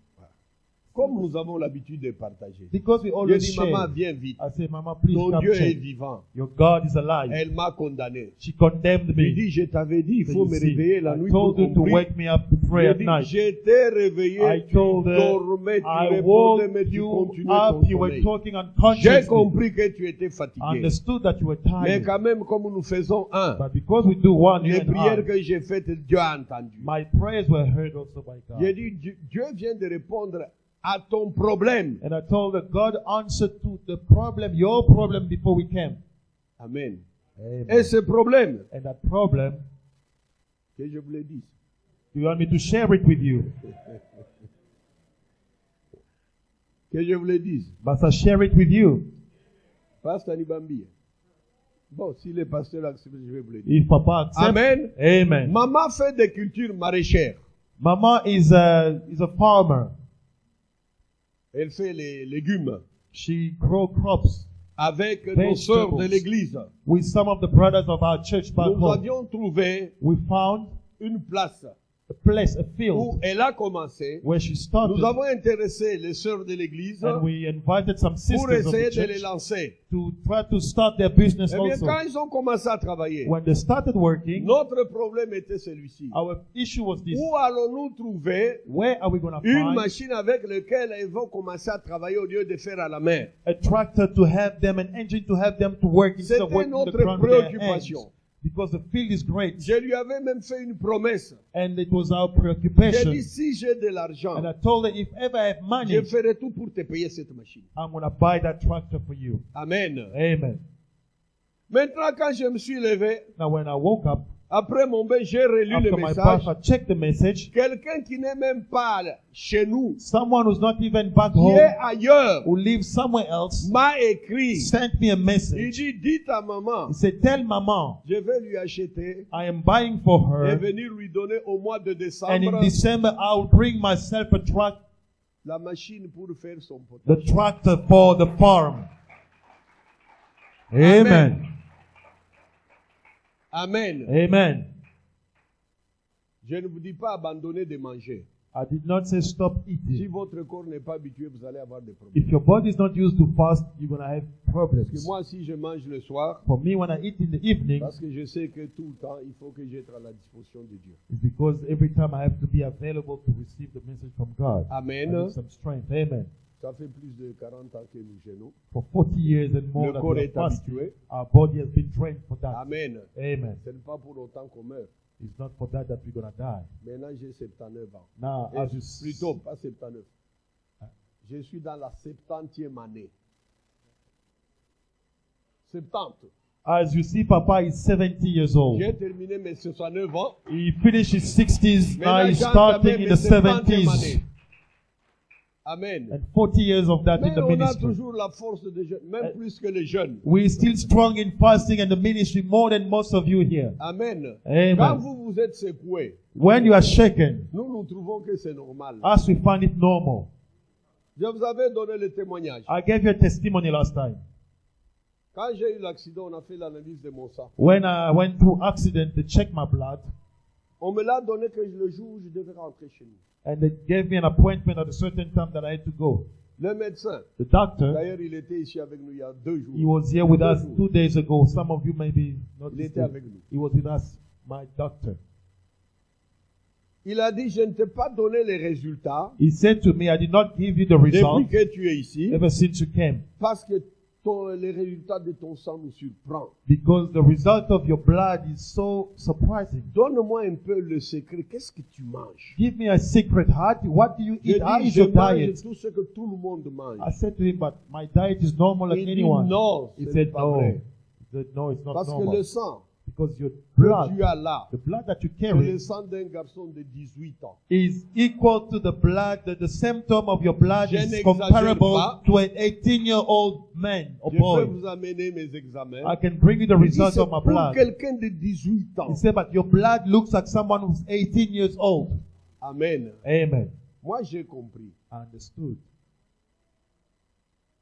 Comme nous avons l'habitude de partager. Because we Je always dis, share. maman, viens vite. I say, Mama, please Ton come Dieu est check. vivant. Your God is alive. Elle m'a condamné. She condemned Il me. dit, je t'avais dit, il So faut you me see, réveiller la I nuit pour told you to prier. wake me up to pray J'ai at dit, night. j'étais réveillé, I tu told her, dormais, tu I répondais, woke mais tu you continuais up, ton you were sommeil. talking J'ai unconsciously. compris que tu étais fatigué. Understood that you were Mais tired. quand même, comme nous faisons un, But because we do one, you les and prières I, que j'ai faites, Dieu a entendu. my prayers were heard also by J'ai God. dit, Dieu vient de répondre à ton problème. And I told her, God answered to the problem, your problem before we came. Amen. Amen. Et ce problème, And that problem, que je vous le dise, you want me to share it with you? que je vous le dise, Must I share it with you? Pasteur Nibambi. Bon, si le pasteur accepte, je vais vous le dire. If Papa accepts. Amen. Amen. Maman fait des cultures maraîchères. Mama is a farmer. Elle fait les légumes She grow crops avec nos sœurs de Vegetables. l'église. with some of the brothers of our church back Nous home. avions trouvé We found une place a place, a où field, elle a commencé. where she Nous started, avons intéressé les sœurs de l'église and we invited some pour sisters of essayer the de les church lancer. to try to start their business Eh bien, also. quand ils ont commencé à travailler, When they started working, notre problème était celui-ci. our issue was this: Où allons-nous trouver where are we going to une find machine avec laquelle ils vont commencer à travailler au lieu de faire à la main? a tractor to have them, an engine to have them to work instead of C'était working the notre ground with their hands? préoccupation. Because the field is great, Je lui avais même fait une promesse. and it was our J'ai preoccupation. dit, si j'ai de l'argent, And I told her, if ever I have je money, ferai tout pour te payer cette machine. I'm going to buy that tractor for you. Amen. Amen. Maintenant, quand je me suis levé, Now, when I woke up, après mon bain, j'ai relu le after my message. bath, I checked the message. Quelqu'un qui n'est même pas chez nous, Someone who's not even back qui home, est ailleurs, who lives somewhere else, m'a écrit. sent me a Il message. dit, dites à maman, He said, tell Mama, je vais lui acheter I am buying for et her, venir lui donner au mois de and in décembre December I'll bring myself a truck, la machine pour faire son the potage. tractor for the farm. Amen. Amen. Amen. Je ne vous dis pas abandonner de manger. I did not say stop Si eating. votre corps n'est pas habitué, vous allez avoir des problèmes. If your body is not used to fast, you're going to have Parce que problems. moi, si je mange le soir, For me, when I eat in the evening, parce que je sais que tout le temps, il faut que j'être à la disposition de Dieu. it's because every time I have to be available to receive the message from God. I Amen. need some strength. Amen. Ça fait plus de 40 ans que nous gênons. For 40 years and more Le that corps we are est fasting, habitué. our body has been trained for that. Amen. Amen. Ce n'est pas pour autant qu'on meurt. It's not for that we're going to die. Maintenant, j'ai 79 ans. Now, Et as you plutôt, pas 79. Je suis dans la 70e année. 70. as you see, Papa is 70 years old. J'ai terminé mes 69 ans. He finished his 60s. Now Maintenant, he's j'ai entamé starting in mes the 70e 70s. année. Amen. And 40 years of that in Mais the on a ministry. toujours la force des jeunes, même plus que les jeunes. We're still strong in fasting and the ministry more than most of you here. Amen. Amen. Quand vous êtes secoués, When you are shaken, nous trouvons que c'est normal. as we find it normal. Je vous avais donné le témoignage. I gave you a testimony last time. Quand j'ai eu l'accident, on a fait l'analyse de mon sang. When I went through accident, they checked my blood On me l'a donné que le jour où je devais rentrer chez nous. and they gave me an appointment at a certain time that I had to go. Le médecin, The doctor, d'ailleurs, il était ici avec nous il y a 2 jours. he was here with Deux us jours. 2 days ago. Some of you maybe not. Il était avec nous. He was with us, my doctor. Il a dit, je ne t'ai pas donné les résultats He said to me, I did not give you the depuis result que tu es ici, ever since you came, parce que les résultats de ton sang nous surprennent. because the result of your blood is so surprising. Donne-moi un peu le secret. Qu'est-ce que tu manges? Give me a secret. What do you Je eat? How dis, is je your mange diet? tout ce que tout le monde mange. I said to him, but my diet is normal like Il dit, anyone. non, He ce n'est said, pas no. vrai. He said, no, it's not Parce que normal. le sang Because your que blood, tu as là, the blood that you c'est le carry, sang d'un garçon de 18 ans. is equal to the blood, the symptom of your blood Je is n'exagère comparable pas. to an 18-year-old man or Je peux boy. vous amener mes examens. I can bring you the Il dit, results c'est of my pour blood. quelqu'un de 18 ans. He said, but your blood looks like someone who's 18 years old. Amen. Amen. Moi, j'ai compris. I understood.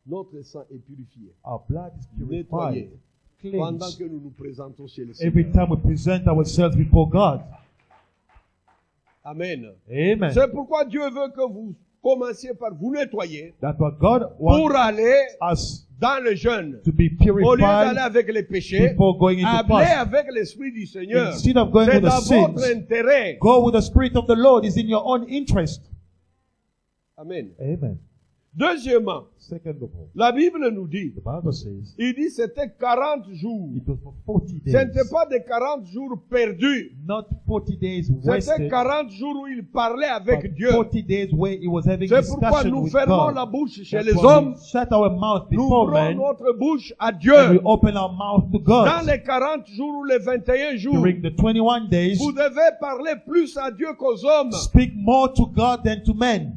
Notre sang est purifié, Our blood is purified, nettoyé, pendant cleansed, que nous nous présentons chez le every Seigneur. time we present ourselves before God. Amen. Amen. C'est pourquoi Dieu veut que vous commenciez par vous nettoyer That's what God pour wants aller us dans le jeûne. to be Au lieu d'aller purified avec les péchés, before going into allez fast. avec l'Esprit du Seigneur. Instead of going C'est with the dans votre sins, intérêt. go with the Spirit of the Lord. It's in your own interest. Amen. Amen. Deuxièmement, Second of all, la Bible nous dit, the Bible says il dit c'était 40 jours. it was for 40 Ce days. n'était pas des 40 jours perdus. Not 40 days C'était wasted, 40 jours où il parlait avec but Dieu. 40 days where he was having C'est pourquoi discussion nous with fermons God. la bouche chez That's les why hommes. we shut our mouth Nous before ouvrons men notre bouche à and we Dieu. open our mouth to Dans God. les 40 jours ou les 21 jours, During the 21 days, vous devez parler plus à Dieu qu'aux hommes. speak more to God than to men.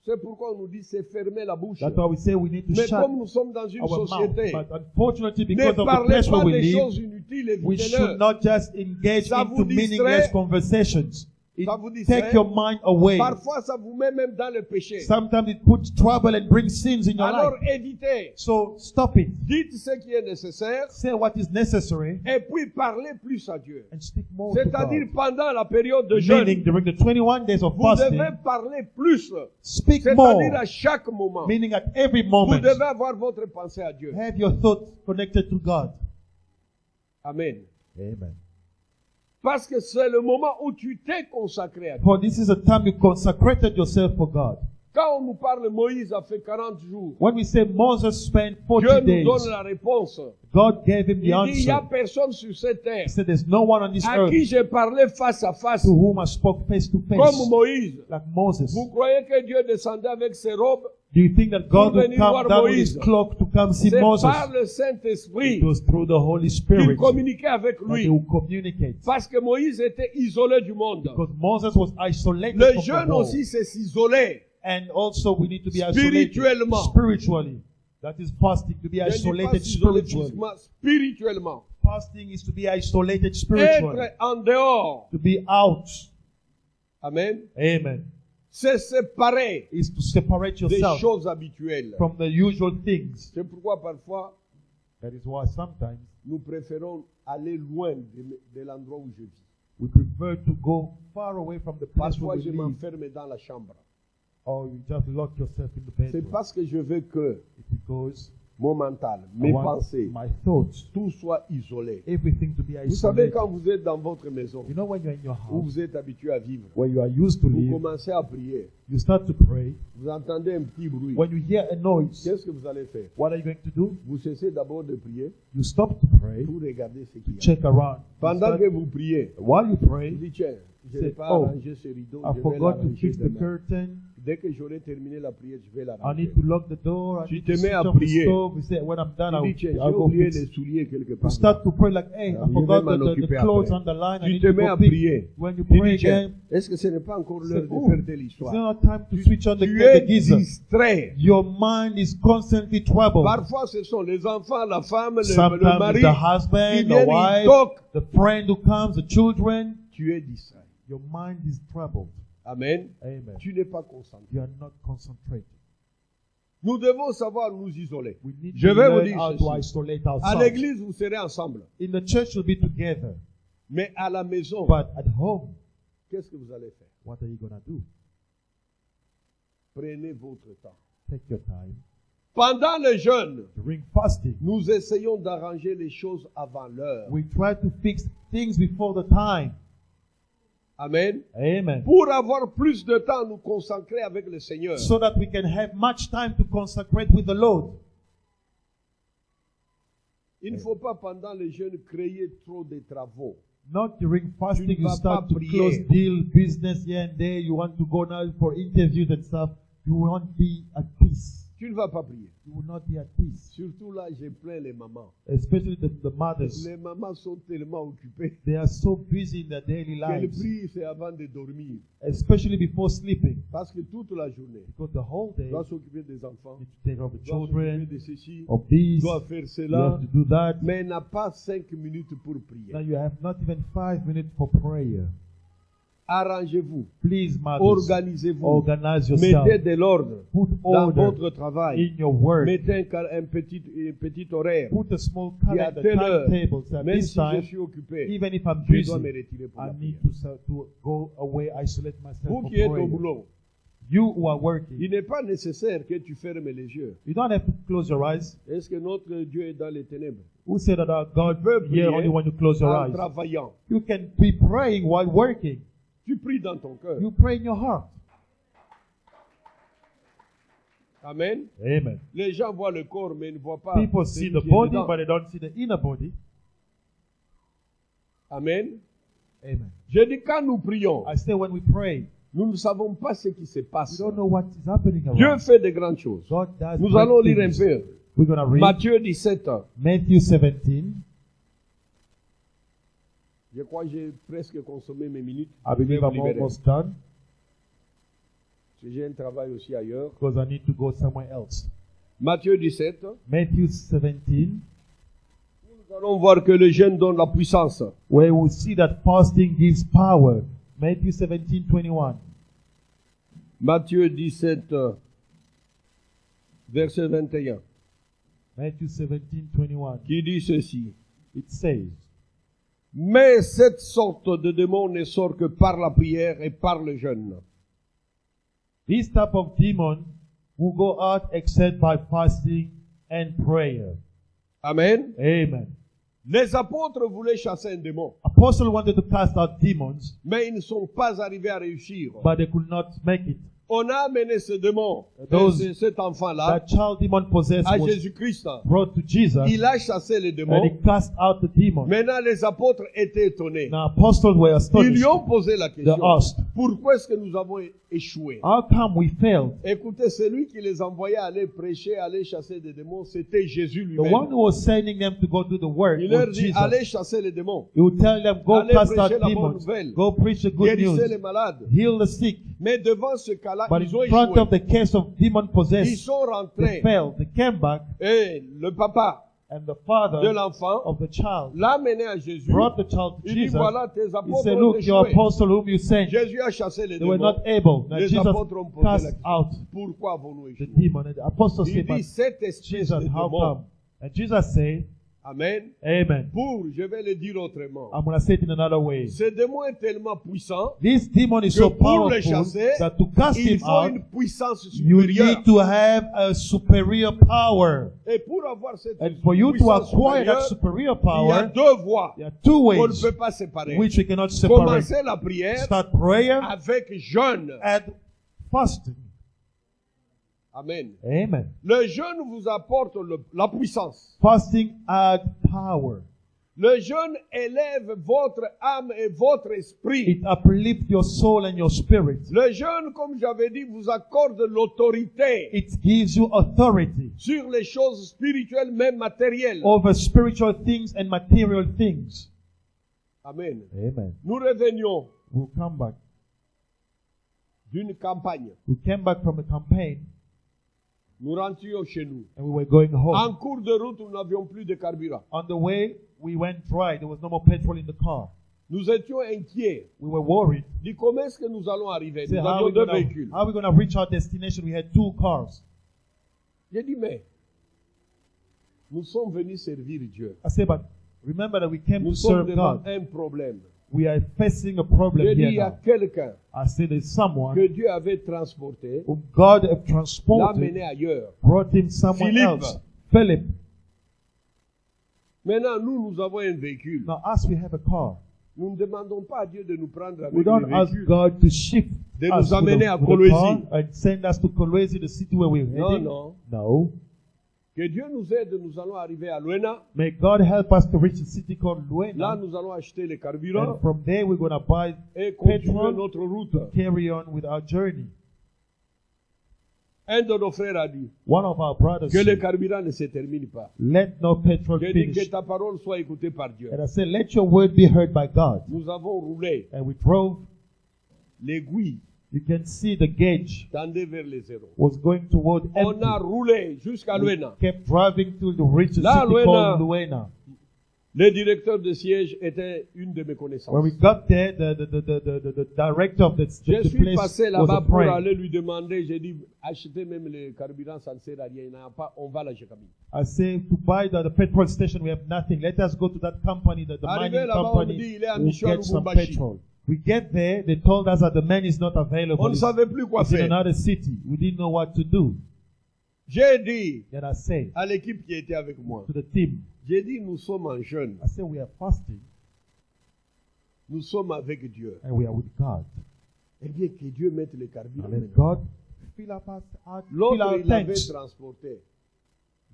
C'est pourquoi on nous dit c'est fermer la bouche. That's why we say we need to Mais shut comme nous sommes dans une our mouth. société, But unfortunately, ne because of the parlez place where pas we des live, choses inutiles, we should évitez-le. not just engage Ça into vous distrait. meaningless conversations. It Ça vous distrait. take your mind away. Parfois, ça vous met même dans le péché. Sometimes it puts trouble and brings sins in your Alors life. évitez. So stop it. Dites ce qui est nécessaire Say what is necessary et puis parlez plus à Dieu. and speak more to C'est-à-dire God. pendant la période de Meaning jeûne, during the 21 days of vous fasting, devez parler plus. speak C'est-à-dire more. à chaque moment. Meaning at every Vous moment, devez avoir votre pensée à Dieu. have your thoughts connected to God. Amen. Amen. Parce que c'est le moment où tu t'es consacré à Dieu. For this is a time you consecrated yourself for God. Quand on nous parle, Moïse a fait 40 jours. When we say Moses spent 40 Dieu nous days, donne la réponse. God gave him the Il dit, il n'y a answer. personne sur cette terre He said, there's no one on this à earth qui j'ai parlé face à face, to whom I spoke face to face, comme Moïse. like Moses. Vous croyez que Dieu descendait avec ses robes? Do you think that God Pour would venir voir come down with his Moïse. cloak to come see C'est Moses? par le Saint-Esprit It was through the Holy qu'il Spirit communiquait avec that lui. he would communicate. Parce que Moïse était isolé du monde. Because Moses was isolated Le from the jeûne world. aussi, c'est s'isoler. And also we need to be isolated Spirituellement. spiritually. That is fasting, to be Je ne dis pas isolated s'isoler spiritually. physiquement, spirituellement. Fasting is to be isolated spiritually. Être en dehors. To be out. Amen. Amen. C'est séparer Is to separate des yourself choses habituelles. from the usual things. C'est pourquoi parfois, That is why sometimes nous préférons aller loin de l'endroit où je vis. we prefer to go far away from the place Parfois, where je we live. m'enferme dans la chambre. Or you just lock yourself in the C'est bedroom. parce que je veux que It's because mon mental, I mes want pensées, my thoughts, tout soit isolé. everything to be Vous savez, isolated. quand vous êtes dans votre maison, You know when you're in your où house, vous êtes habitué à vivre, where you are used to vous live, commencez à prier, you start to pray. vous entendez un petit bruit. When you hear a noise, Qu'est-ce que vous allez faire? what are you going to do? Vous cessez d'abord de prier You stop to pray, pour regarder ce qu'il y a. check around. You Pendant start- que vous priez, while you vous pray, dites, tiens, je Say, n'ai pas oh, arrangé ce rideau, I je vais forgot to l'arranger fix the demain. curtain. Dès que j'aurai terminé la prière, je vais I l'arranger. need to lock the door. I Tu need te to mets switch à off the prier. stove. You say, when I'm done, Tu dis, tiens, I'll j'ai go oublié fix. les souliers quelque You part. start to pray like, hey, Je I forgot vais m'en the occuper clothes après. on the line. I Tu need te to mets go à pick. prier. When you Tu pray dis, tiens, again, est-ce que ce n'est pas encore l'heure say, de oh, faire telle it's histoire? not time to switch on Tu es the geyser. distrait. Your mind is constantly troubled. Parfois, ce sont les enfants, la femme, le Sometimes mari. it's the Ils husband, the viennent, ils wife, toquent. the friend who comes, the children. Tu es distrait. Your mind is troubled. Amen. Amen. Tu n'es pas concentré. You are not concentrated. Nous devons savoir nous isoler. We need Je to vais vous learn dire how to ceci. isolate À ourselves. l'église, vous serez ensemble. In the church, you'll be together. Mais à la maison, But at home, qu'est-ce que vous allez faire? what are you going to do? Prenez votre temps. Take your time. Pendant le jeûne, During fasting, nous essayons d'arranger les choses avant l'heure. we try to fix things before the time. Amen. Amen. Pour avoir plus de temps à nous consacrer avec le Seigneur. So that we can have much time to consecrate with the Lord. Il ne faut pas pendant le jeûne créer trop de travaux. Not during fasting, Tu ne you vas start pas to prier. close deal, business here and there. You want to go now for interviews and stuff. You won't be at peace. Tu ne vas pas prier. You will not be at peace. Surtout là, j'ai plein les mamans. Especially the mothers. Les mamans sont tellement occupées They are so busy in their daily qu'elles lives. prient, c'est avant de dormir. Especially before sleeping. Parce que toute la journée, Because the whole day, tu dois s'occuper des enfants, you need to take care of the tu dois s'occuper children, de ceci, of tu these. dois faire You cela, have to do that. mais elle n'a pas 5 minutes pour Now prier. you have not even 5 minutes for prayer. Arrangez-vous, Please, mothers, organisez-vous, organize yourself. mettez de l'ordre Put dans order votre travail. in your work. Mettez un petit horaire. Put a small Et à calendar, telle heure, timetable. So at même this si je time, suis occupé, even if I'm je busy, dois me retirer pour I la need prière. to go away, isolate myself Vous for qui êtes au prayer. boulot, You who are working, il n'est pas nécessaire que tu fermes les yeux. you don't have to close your eyes. Est-ce que notre Dieu est dans les ténèbres? Who said that our God peux here prier only when you close your En eyes? travaillant. You can be praying while working. Tu pries dans ton cœur. You pray in your heart. Amen. Amen. Les gens voient le corps, mais ils ne voient pas People celui see the qui est body, dedans. but they don't see the inner body. Amen. Amen. Je dis quand nous prions, I say when we pray, nous ne savons pas ce qui se we passe. don't know what is happening Dieu around. fait de grandes choses. God does Nous great allons lire un things. peu. We're going to read Matthieu 17. Matthew 17. Je crois que j'ai presque consommé mes minutes. I Je vais believe vous I'm libérer. almost done Parce que j'ai un travail aussi ailleurs. because I need to go somewhere else. Matthieu 17. Matthew 17, Nous allons voir que le jeûne donne la puissance. where we see that fasting gives power. Matthew 17, 21. Matthieu 17, verset 21, Matthew 17, 21. qui dit ceci. It says, Mais cette sorte de démon ne sort que par la prière et par le jeûne. this type of demon will go out except by fasting and prayer. Amen. Amen. Les apôtres voulaient chasser un démon, Apostle wanted to cast out demons, mais ils ne sont pas arrivés à réussir. but they could not make it. On a amené ce démon, Those- cet enfant-là, That child demon possessed à was Jésus-Christ. brought to Jesus, Il a chassé les and démons. he cast out the demon. Maintenant, les apôtres étaient étonnés. Now apostles were Ils astonished. lui ont posé la They question. asked, Pourquoi est-ce que nous avons échoué? how come we failed? Écoutez, celui qui les envoyait aller prêcher, aller chasser des démons, c'était Jésus The one lui-même. who was sending them to go do the work Il leur was dit, Jesus. allez chasser les démons, He would tell them, go Allez cast prêcher out la bonne demons, nouvelle. go preach the good guérissez les news, malades. heal the sick. Mais devant ce cas-là, But ils ont in front échoué. of the case of demon Ils possessed, sont they rentrés. failed. They came back, Et le papa and the de father l'enfant of the child l'a mené à Jésus. brought the child to Il dit, Jesus. voilà, tes He apôtres said, ont look, your échoué. apostle whom you sent, Jésus a chassé les they were démons. not able. Now Les Jesus apôtres ont posé la cast question. out Pourquoi avons-nous the échoué? demon. And the apostle Il said, but dit, cette espèce Jesus, de how démon. come? And Jesus said, Amen. Amen. Je vais le dire autrement. I'm going to say it in another way. Ce démon est tellement puissant This demon is que so pour le powerful chasser, that to cast il him faut out, une puissance you supérieure. need to have a superior power. Et pour avoir cette And for you to puissance acquire that supérieure, superior il y a power, deux voies there are two qu'on ne ways peut pas séparer. which we cannot separate. Commencer la prière Start prayer avec jeûne. and fasting. Amen. Amen. Le jeûne vous apporte la puissance. Fasting add power. Le jeûne élève votre âme et votre esprit. It uplifts your soul and your spirit. Le jeûne, comme j'avais dit, vous accorde l'autorité It gives you authority sur les choses spirituelles, même matérielles. over spiritual things and material things. Amen. Amen. Nous revenions We'll come back. d'une campagne. We came back from a campaign Nous rentrions chez nous. and we were going home. En cours de route, nous n'avions plus de carburant. On the way, we went dry. There was no more petrol in the car. Nous étions inquiets. We were worried. Dis comment est-ce que nous allons arriver? Say, Nous how are avions we deux gonna- véhicules. how are we going to reach our destination? We had two cars. J'ai dit, mais nous sommes venus servir Dieu. I said, but remember that we came Nous to sommes serve devant God. un problème. We are facing a problem J'ai dit, il here y a now. quelqu'un I said, there's someone que Dieu avait transporté, whom God have l'a transported, mené ailleurs. brought him somewhere Philippe. else. Philip. Maintenant, nous avons un véhicule. Now, as we have a car, Nous ne demandons pas à Dieu de nous prendre avec we don't le ask véhicule. God to shift De us nous with amener a, à with a Kolwezi. car and send us to Kolwezi, the city where we're Non, heading. non. No. Que Dieu nous aide, nous allons arriver à Luena. May God help us to reach a city called Là, Luena. nous allons acheter les carburants And from there, we're going to buy et continuer petrol notre route. to carry on with our journey. Un de nos frères a dit One of our brothers que le said, carburant ne se termine pas. let no petrol J'ai dit que finish. ta parole soit écoutée par Dieu. And I said, let your word be heard by God. Nous avons roulé. And we drove. L'aiguille You can see the gauge tendait vers les zéros. was going toward On empty. a roulé jusqu'à We Luena. kept driving till we reached a Là, city Luena. called Luena. Le directeur de siège était une de mes connaissances. When we got there, the director of Je the suis place passé was là-bas a pour friend. aller lui demander. J'ai dit, achetez même le carburant, ça ne sert à rien. Il n'y en a pas, on va à la Jacamine. I say to buy the petrol station, we have nothing. Let us go to that company, the Arrivé mining là-bas, on me company, dit, il est à will Mission à get some Lubumbashi. petrol. We get there, they told us that the man is not On available. ne savait plus quoi He's in faire. another city. We didn't know what to do. J'ai dit Then I said à l'équipe qui était avec moi, to the team, j'ai dit nous sommes en jeûne, I said we are fasting nous sommes avec Dieu. and we are with God. Eh bien que Dieu mette le carburant. And let God fill up our L'autre, il l'avait tanks. transporté.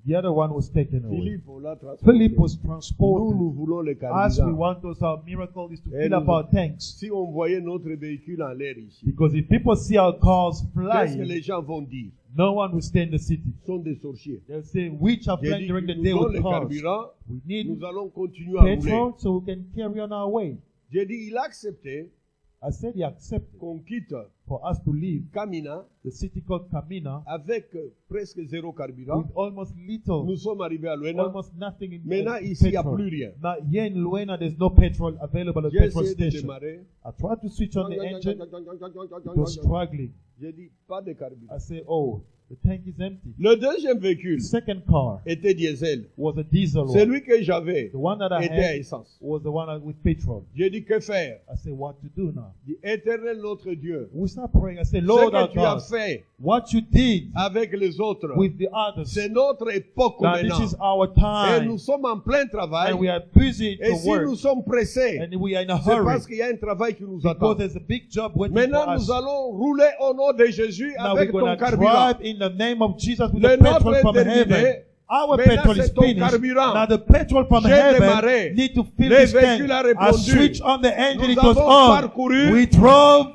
The other one was taken away. Philippe, on l'a transporté. Philip was Nous, transported. nous voulons le As we carburant. want us, our miracle is to Et fill up nous- our tanks. Si on voyait notre véhicule en l'air ici, Because if people see our cars qu'est-ce que flying, les gens vont dire? no one will stay in the city. Ce sont des sorciers. They'll say, which are J'ai flying dit during que the nous day donnons with le cars. carburant, We need nous allons continuer à rouler. petrol so we can carry on our way. J'ai dit, il a accepté I said he accepted qu'on quitte for us to leave Kamina the city called Kamina avec presque zéro carburant. with almost little, Nous sommes arrivés à Luena. almost nothing in Maintenant, in ici, il n'y a petrol. plus rien. Now, here in Luena, there's no petrol available at J'ai the petrol essayé de station. démarrer. I tried to switch on the engine. It was struggling. J'ai dit, pas de carburant. I said, oh, the tank is empty. Le deuxième véhicule The second car était diesel. was a diesel one. Celui que j'avais The one that I était à had essence. was the one with petrol. J'ai dit, que faire? I said, what to do now? Dit, Éternel notre Dieu, We start praying. I said, ce Lord our que tu as God, fait what you did avec les autres, with the others, c'est notre époque now this maintenant. is our Et nous time. sommes en plein travail. And we are busy Et to si work. nous sommes pressés, And we are in a c'est hurry. parce qu'il y a un travail qui nous Because attend. there's a big job waiting for Maintenant, us. nous allons rouler au nom de Jésus Now we're avec going ton to carburant. drive in the name of Jesus with Le the petrol nôtre from est terminé. heaven. Our Maintenant, petrol is c'est ton finished. carburant. Now the petrol from J'ai heaven démarré. need to fill Le this tank. véhicule a I répondu. switched on the engine. Nous It was avons on. parcouru We drove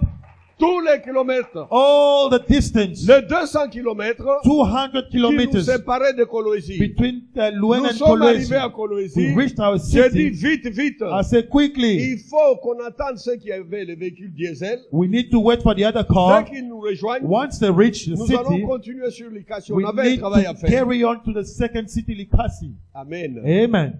tous les kilomètres. all the distance, Les 200 kilomètres 200 qui nous kilometers séparaient de Coloésie. between Luena Nous and sommes Kolwezi. arrivés à Coloésie. We reached our J'ai dit city. vite, vite. I said quickly, Il faut qu'on attende ceux qui avaient les véhicules diesel. we need to wait for the other Dès car. qu'ils nous rejoignent, Once they reach the nous allons city, continuer sur l'Icatie. On we avait un need travail à to faire. carry on to the second city, Likasi. Amen. Amen.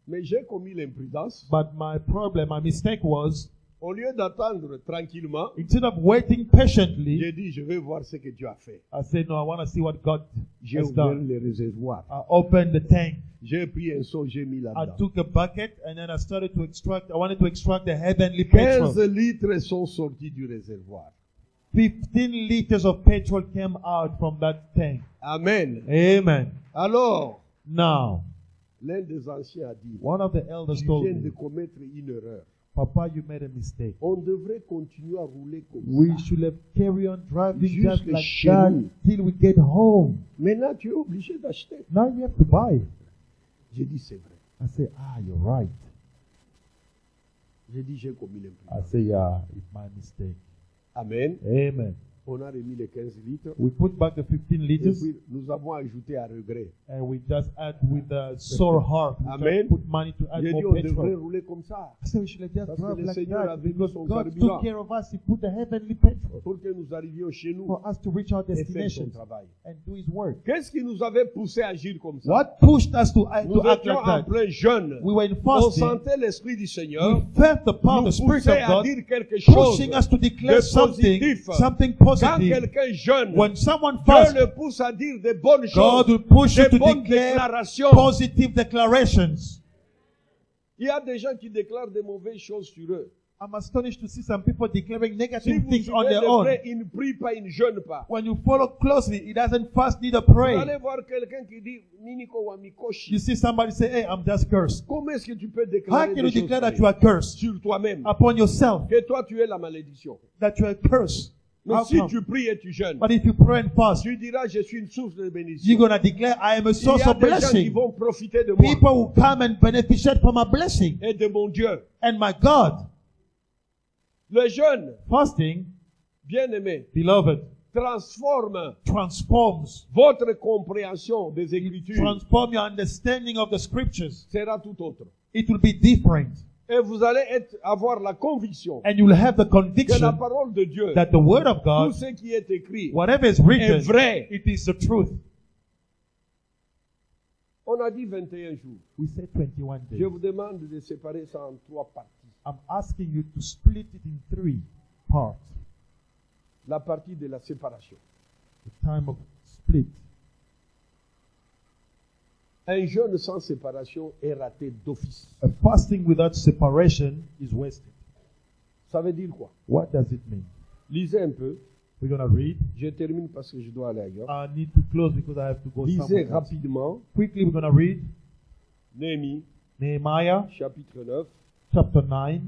Mais j'ai commis l'imprudence. But my problem, my mistake was, Au lieu d'attendre tranquillement, instead of waiting patiently, j'ai dit, je vais voir ce que Dieu a fait. I said, no, I want to see what God J'ai has ouvert done. les réservoirs. I opened the tank. J'ai pris un seau, j'ai mis I là-dedans. took a bucket and then I started to extract, I wanted to extract the heavenly petrol. 15 litres sont sortis du réservoir. 15 liters of petrol came out from that tank. Amen. Amen. Alors, Now, l'un des anciens a dit, one of the elders tu told viens de me, commettre une erreur. Papa, you made a mistake. On devrait continuer à rouler comme We ça. should have carried on driving Jusque just like chez that nous. till we get home. Maintenant, tu es obligé d'acheter. Now you have to buy. J'ai dit, c'est vrai. I say, you're right. J'ai dit, j'ai commis I l'imprudence. say, yeah, it's my mistake. Amen. Amen. On a remis les 15 litres. We put back the 15 Et liters puis, nous avons ajouté à regret. and we just add with a sore heart. We Amen. just put money to add J'ai dit, more on devrait petrol. rouler comme ça. I said we should have just Parce que drive le like Seigneur that avait mis because son God carburant. took care of us. He put the heavenly petrol Pour que nous arrivions chez nous for us to reach our et faire son destination travail. and do His work. Qu'est-ce qui nous avait poussé à agir comme ça? What pushed us to Nous act étions like en that? plein jeûne. We were in On fasting. sentait l'Esprit du Seigneur We felt the power of nous the Spirit pousser of à God dire quelque chose. pushing us to declare de something, positif. something Quand positive. quelqu'un jeûne, When someone Dieu fasts, le pousse à dire des bonnes God choses, will push you des to bonnes declare déclarations. positive declarations. Il y a des gens qui déclarent des mauvaises choses sur eux. I'm astonished to see some people declaring Si negative vous things on suivez their de own. près, il ne prie pas, il ne jeûne pas. When you follow closely, it doesn't fast, neither Vous pray. allez voir quelqu'un qui dit Niniko wa mikoshi. You see somebody say, hey, I'm just cursed. Comment est-ce que tu peux How déclarer can des you choses declare that pareilles you are cursed sur toi-même? upon yourself? Que toi tu es la malédiction. That you are cursed. Mais How si come? tu pries et tu jeûnes, But if you pray and fast, tu diras je suis une source de bénédiction. you're going to declare, I am a Il source y a of des gens qui blessing. vont profiter de moi People will come and beneficiate from my blessing. et de mon Dieu. And my God, Le jeûne, fasting, bien-aimé, beloved, transforme transforms, votre compréhension des Écritures. transform your understanding of the scriptures. Sera tout autre. It will be different. Et vous allez avoir la conviction And you'll have the que la conviction parole de Dieu, that the word of tout God, ce qui est écrit, whatever is est written, vrai. it is the truth. On a dit 21 jours. We say 21 Je days. vous demande de séparer ça en 3 parties. I'm asking you to split it in 3 parts. La partie de la séparation. The time of split. Un jeûne sans séparation est raté d'office. A fasting without separation is wasted. Ça veut dire quoi? What does it mean? Lisez un peu. We're going to read. Je termine parce que je dois aller ailleurs. I need to close because I have to go Lisez somewhere else. rapidement Quickly, we're going to read Néhémie, Nehemiah chapitre 9. chapter 9.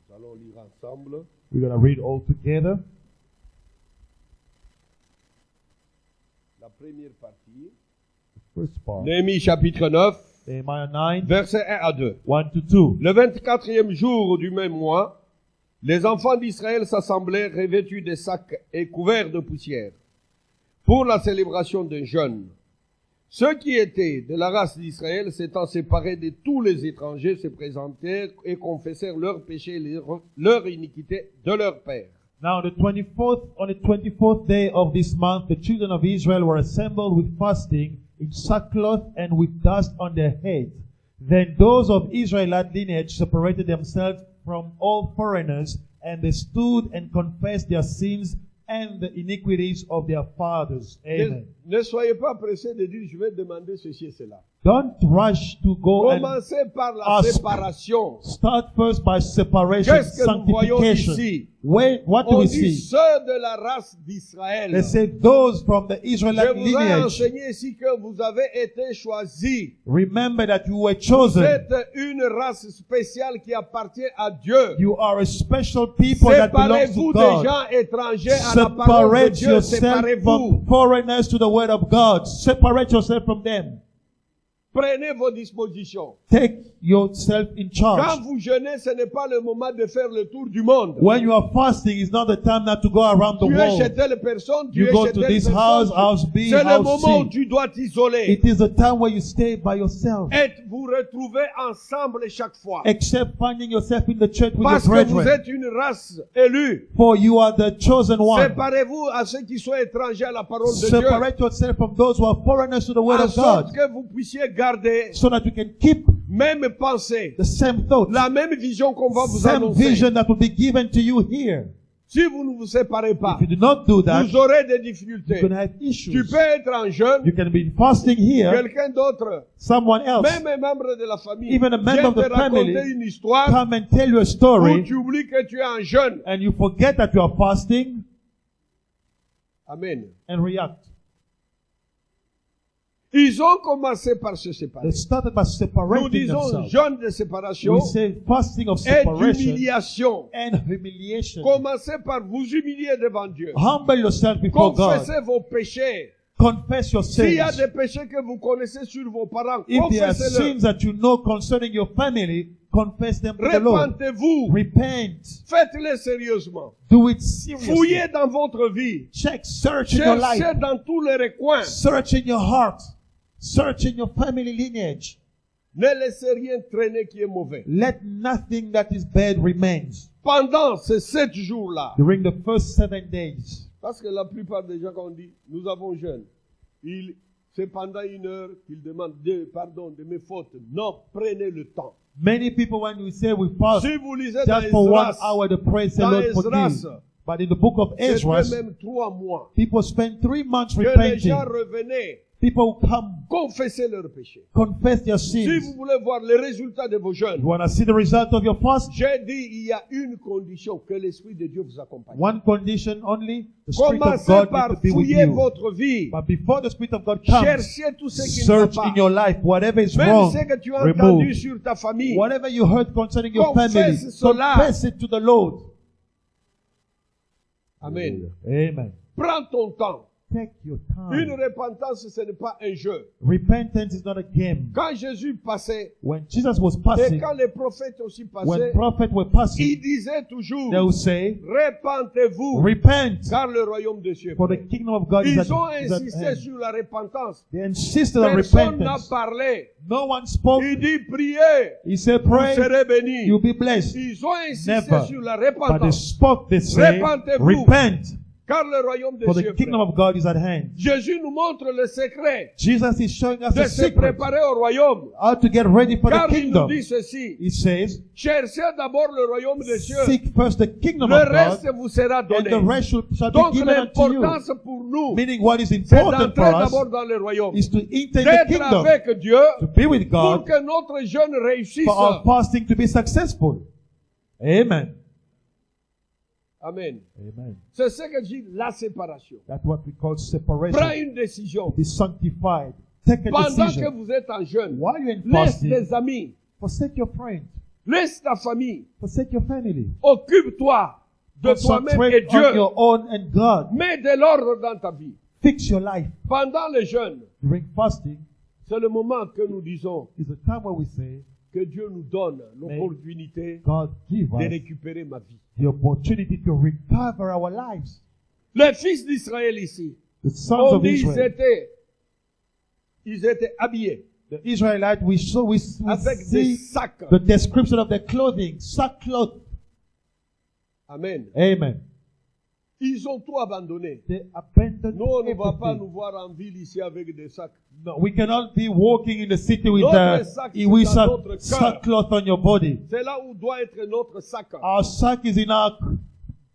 Nous allons lire ensemble. We're going to read all together. La première partie. First part. Néhémie, chapitre 9, Nehemiah 9, versets 1 à 2. 1 to 2. Le 24e jour du même mois, les enfants d'Israël s'assemblèrent revêtus des sacs et couverts de poussière pour la célébration d'un jeûne. Ceux qui étaient de la race d'Israël, s'étant séparés de tous les étrangers, se présentèrent et confessèrent leurs péchés et leur iniquité de leur père. Now on the 24th day of this month, the children of Israel were assembled with fasting, in sackcloth and with dust on their heads. Then those of Israelite lineage separated themselves from all foreigners, and they stood and confessed their sins and the iniquities of their fathers. Amen. Ne soyez pas pressés de dire, je vais demander ceci et cela. Don't rush to go and Commencez par la ask. séparation. start first by separation, Qu'est-ce que nous voyons sanctification. ici? What do On we dit see? ceux de la race d'Israël. They say those from the Je Israelite vous ai lineage. enseigné ici que vous avez été choisis. Remember that you were Vous chosen. êtes une race spéciale qui appartient à Dieu. You are a special people that belongs Séparez-vous to des God. gens étrangers à la parole de Separate Dieu. yourself Séparez-vous. from foreigners to the word of God. Separate yourself from them. Prenez vos dispositions. Take yourself in Quand charge. vous jeûnez, ce n'est pas le moment de faire le tour du monde. When you are fasting, it's not the time now to go around the Tu es chez world. telle personne, tu You es go chez to telle this personne. house, house B, C'est le house moment où C. tu dois t'isoler. It is the time where you stay by yourself. Et vous retrouvez ensemble chaque fois. Except finding yourself in the church with Parce your que vous brethren. êtes une race élue. For you are the chosen one. Séparez-vous à ceux qui sont étrangers à la parole de Dieu. Separate yourself from those who are foreigners to the word En of sorte God. que vous puissiez garder So that you can keep même pensée, the same thought, la même vision qu'on va vous same annoncer. vision that will be given to you here. Si vous ne vous séparez pas, If you do not do that, vous aurez des you're difficultés. going to have Tu issues. peux être en jeûne, You can be fasting here, quelqu'un d'autre, someone else, même un membre de la famille, even a member vient of te the family, raconter une histoire come and tell you a où story, tu oublies que tu es en jeûne. and you forget that you are fasting Amen. and react. Ils ont commencé par se séparer. They started by Nous separating disons themselves. jeûne de séparation We say fasting of et separation d'humiliation. and humiliation. Commencez par vous humilier devant Dieu. Humble yourself before God. Confessez vos péchés. Confess your S'il y a sins. des péchés que vous connaissez sur vos parents, If there are confessez-le. sins that you know concerning your family, confess them to the Lord. Repentez-vous. Repent. Faites-les sérieusement. Do it seriously. Fouillez dans votre vie. Check, search in your life. Cherchez dans tous les recoins. Search in your heart. Search in your family lineage. Ne laissez rien traîner qui est mauvais. Let nothing that is bad remain. Pendant ces 7 jours-là, During the first 7 days. parce que la plupart des gens, quand on dit, nous avons jeûne, c'est pendant 1 heure qu'ils demandent pardon de mes fautes. Non, prenez le temps. Many people, when we say we fast, Si vous lisez dans just for 1 Esdras, hour to pray, say, dans Lord, Esdras, forgive. But in the book of c'était Ezra, même 3 mois people spend 3 months que les repenting. gens revenaient People come, confesser leurs péchés. confess their Si sins. vous voulez voir les résultats de vos jeûnes, You want to see the result of your fast? j'ai dit, il y a une condition, que l'Esprit de Dieu vous accompagne. One condition only, the Spirit of Commencez God par needs to be with fouiller you. votre vie. But before the Spirit of God comes, Cherchez tout ce qui ne va search pas. in your life whatever is Même wrong, ce que tu as entendu remove. sur ta famille. Whatever you heard concerning your Confesse family, cela. confess it to the Lord. Amen. Amen. Prends ton temps. Take your Une time. repentance, ce n'est pas un jeu. Repentance is not a game. Quand Jésus passait, When Jesus was et passing, quand les prophètes aussi when passaient, prophets were il passing, disait toujours, they would say, repentez-vous, repent, car le royaume de Dieu est for the près. kingdom of God is Ils at, ont is at insisté hand. sur la repentance. They insisted on Personne n'a repentance. parlé. No one spoke. Il dit, priez, He said, vous pray, serez bénis. you'll be blessed. Ils ont insisté Never. sur la But they repentance. spoke, they say, Repentez-vous. repent. car le royaume des For the cieux. kingdom of God is at hand. Jésus nous montre le secret Jesus is showing us de the se secret préparer au royaume. how to get ready for the Car il nous kingdom. dit ceci, He says, cherchez d'abord le royaume des cieux, seek first the kingdom le of reste God, vous sera and donné. the rest shall be Donc given unto you. l'importance pour nous, Meaning what is c'est important for d'entrer us d'abord dans le royaume, is to enter the d'être kingdom, avec Dieu to be with pour God, que notre jeûne réussisse. for our fasting to be successful. Amen. Amen. Amen. C'est ce que dit la séparation. That's what we call Prends separation. une décision. Be sanctified. Take a Pendant que decision. vous êtes en jeûne, While you're in laisse fasting, tes amis, forsake your friends. laisse ta famille, Forsake your family. occupe-toi de toi-même et Concentrate on Dieu. your own and God. Mets de l'ordre dans ta vie. Fix your life. Pendant le jeûne, During fasting c'est le moment que nous disons is the time where we say, que Dieu nous donne l'opportunité God, give de us récupérer ma vie. the opportunity to recover our lives. Les fils d'Israël ici, The sons on of dit Israel, ils étaient habillés the Israelites, we avec des see sacs. the description of their clothing, sackcloth. Amen. Amen. Ils ont tout abandonné. They abandoned Nous, on ne va pas everything. nous voir en ville ici avec des sacs. No, we cannot be walking in the city with Notre sac, c'est with dans notre cœur. sackcloth on your body. C'est là où doit être notre sac. Our sack is in our.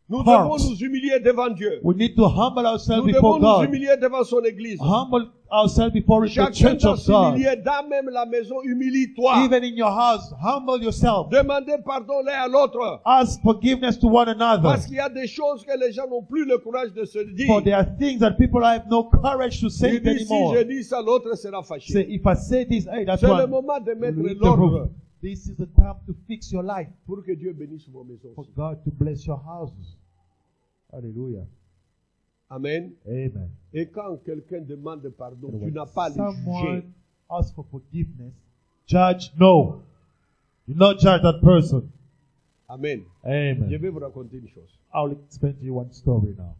Nous hearts. devons nous humilier devant Dieu. We need to humble ourselves Nous before devons nous God. humilier devant son église. Humble ourselves before the Chacun church doit of God. s'humilier dans même la maison. Humilie-toi. Even in your house, humble yourself. Demandez pardon l'un à l'autre. Ask forgiveness to one another. Parce qu'il y a des choses que les gens n'ont plus le courage de se dire. For there are things that people have no courage to say Il it dit, si anymore. je dis ça, l'autre sera fâché. Say, if I say this, hey, that's C'est le one. moment de mettre Read the l'ordre room. This is the time to fix your life. pour que Dieu bénisse vos maisons. For God to bless your houses. Hallelujah. Amen. Amen. Et quand quelqu'un demande pardon, And tu when n'as pas à le someone juger. asks for forgiveness, judge no. Do not judge that person. Amen. Je Amen. vais vous raconter une chose. I'll explain to you one story now.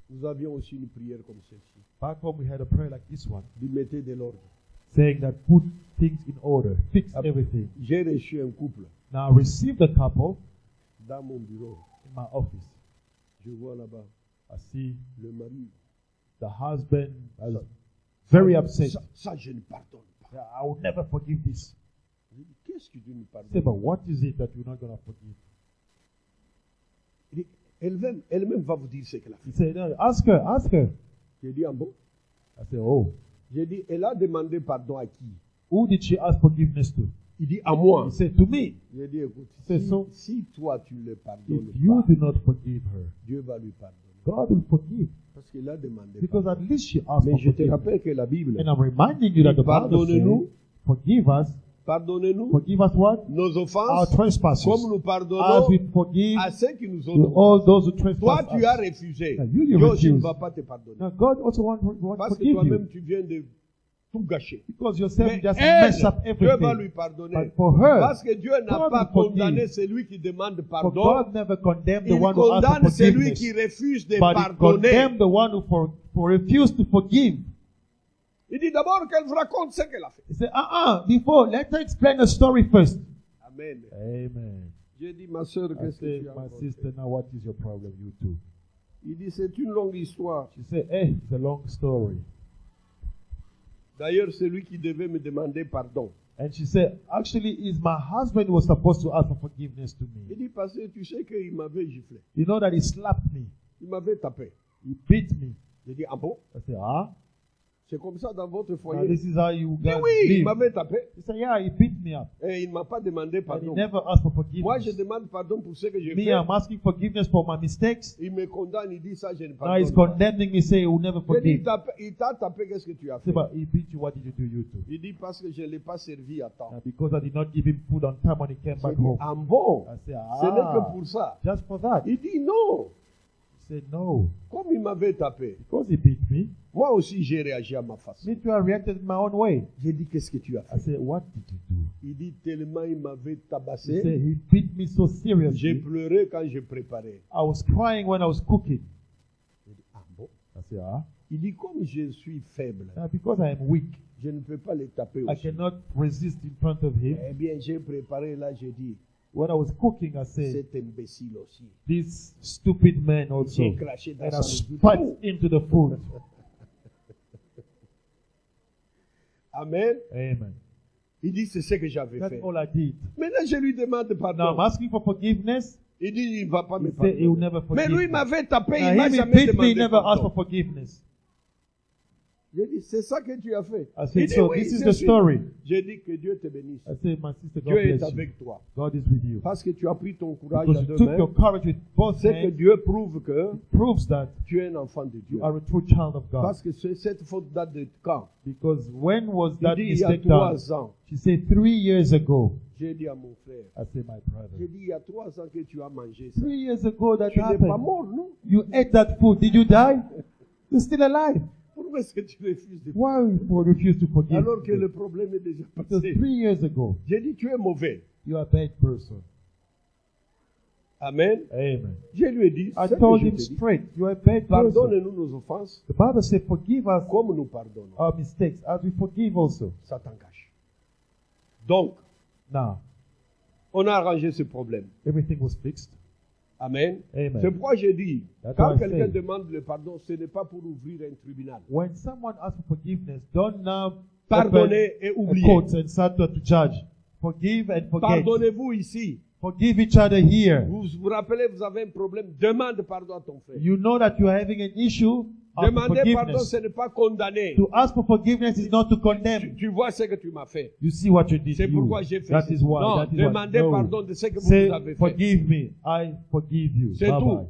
Nous avions aussi une prière comme celle-ci. Back home we had a prayer like this one, Dit mettez de l'ordre. saying that put things in order, fix everything. J'ai reçu un couple Now I received a couple dans mon bureau. in my office. Je vois là-bas I see le mari. the husband is very upset. Ça, je ne pardonne pas. Yeah, I will never forgive this. Je dis, qu'est-ce que tu ne I say, pardonnes but pas? what is it that you're not going to forgive? Il dit, elle-même va vous dire ce qu'elle a He fait. said, no, ask her, ask her. J'ai dit, ah bon? I said, oh, J'ai dit, elle a demandé pardon à qui? who did she ask forgiveness to? Il dit, à moi. He said, to me. J'ai dit, écoute, C'est si, ça. si toi tu ne le If pardonnes you pas, do not forgive her, Dieu va lui pardonner. God will forgive. Parce qu'elle a demandé Because pardon. at least she asked Mais for je te forgiveness. rappelle que la Bible, And I'm reminding you that the Bible Pardonnez-nous. says, forgive us. pardonnez-nous Forgive us what? nos Our offenses, trespasses. comme nous As pardonnons we forgive à ceux qui nous to ont all those who Toi, trespass tu as us. refusé. Now, you Dieu aussi ne refuse. va pas te pardonner. Now God also wants to Parce que forgive toi-même, you. tu viens de tout gâcher. Because yourself Mais just elle, mess up Dieu va lui everything. pardonner. But for her, Parce que Dieu n'a God pas will forgive. condamné celui qui demande for pardon. God never condemned the Il one who asked condamne for celui forgiveness. qui refuse de But he pardonner. condemned the one who for refused to forgive. Il dit d'abord qu'elle vous raconte ce qu'elle a fait. He said, before, let her explain the story first. Amen. Amen. J'ai dit, ma soeur, I qu'est-ce que said, tu as my raconté? sister, now what is your problem, you too? Il dit, c'est une longue histoire. She said, it's a long story. D'ailleurs, c'est lui qui devait me demander pardon. And she said, actually, is my husband who was supposed to ask for forgiveness to Il me. dit, parce que tu sais qu'il m'avait giflé. You know that he slapped me. Il m'avait tapé. He beat me. J'ai dit, ah bon? I said, C'est comme ça dans votre now foyer? this is how you Il dit, guys oui, il live. m'avait tapé. He said, yeah, he beat me up. Et il ne m'a pas demandé And he pardon. never asked for Moi, forgiveness. je demande pardon pour ce que j'ai Me, fait. I'm asking forgiveness for my mistakes. Il me condamne, il dit ça, je ne Now he's pardonne pas. condemning me, say he will never J'ai dit, forgive. il t'a tapé, qu'est-ce que tu as I fait? said, but he beat you, what did you do, you too? Il dit, parce que je ne l'ai pas servi à temps. Now, because I did not give him food on time when he came J'ai back dit, home. ah bon? I said, Ce n'est que pour ça. just for that. Il dit, non. He said, no. Comme il m'avait tapé, Because he beat me, moi aussi j'ai réagi à ma façon. me too, I reacted in my own way. J'ai dit, qu'est-ce que tu as I fait? said, what did you do? Il dit, tellement il m'avait He said, tabassé, he beat me so j'ai seriously. pleuré quand je préparais. I was crying when I was cooking. J'ai dit, ah bon? I said, Il dit, comme je suis faible, because I am weak, je ne peux pas les taper I aussi. cannot resist in front of him. Eh bien, j'ai préparé là, j'ai dit, When I was cooking, I said, cet imbécile aussi. this stupid man also. J'ai craché dans And I sa spat nourriture. into the food. Amen. Amen. Il dit, c'est ce que j'avais That's fait. all I did. Maintenant, je lui demande Now I'm pardon. asking for forgiveness. Il dit, il ne va pas me He said he will pardonner. never Mais forgive lui, il me. m'avait tapé, il Now m'a him, he jamais beat me, he demandé never asked for pardon. forgiveness. J'ai dit, c'est ça que tu as fait. I Il said, dit, so oui, this is c'est the sûr. story. J'ai dit que Dieu te bénisse. I said, my sister, God Dieu est bless you. avec toi. God is with you. Parce que tu as pris ton courage Because à you deux took mains, your courage with both c'est que hands, Dieu prouve que proves that tu es un enfant de Dieu. you are a true child of God. Parce que cette faute date de quand? Because when was Il that dit, il y a mistake done? 3 ans. She said 3 years ago. J'ai dit à mon frère, I said, my j'ai brother. dit, il y a 3 ans que tu as mangé ça. 3 years ago that Tu n'es pas happened. mort, non? You ate that food. Did you die? You're still alive. Pourquoi est-ce que tu refuses de Why you refuse to forgive? alors que me? le problème est déjà Because passé? 3 years ago, J'ai dit, tu es mauvais. you are a bad person. Amen. Amen. Je lui ai dit, I ce que told je him te dis, straight, you are a bad person. pardonne-nous nos offenses The Bible says, forgive us comme nous pardonnons. our mistakes as we forgive also. Ça t'engage. Donc, Now, on a arrangé ce problème. everything was fixed. Amen. Amen. C'est pourquoi j'ai dit, That's quand what I quelqu'un say. demande le pardon, ce n'est pas pour ouvrir un tribunal. When someone asks for forgiveness, don't now Pardonnez et open a oubliez. court and start to judge. Forgive and forget. Pardonnez-vous ici. Forgive each other here. Vous vous rappelez, vous avez un problème, demande pardon à ton frère. You know that you are having an issue of Demander pardon, forgiveness. ce n'est pas condamner. To ask for forgiveness is not to condemn. Tu vois ce que tu m'as fait. You see what you did. C'est You. pourquoi j'ai fait That ça. is why. Non, That is demandez why. pardon de ce que vous Say, avez fait. forgive me. I forgive you. C'est Bye tout. bye.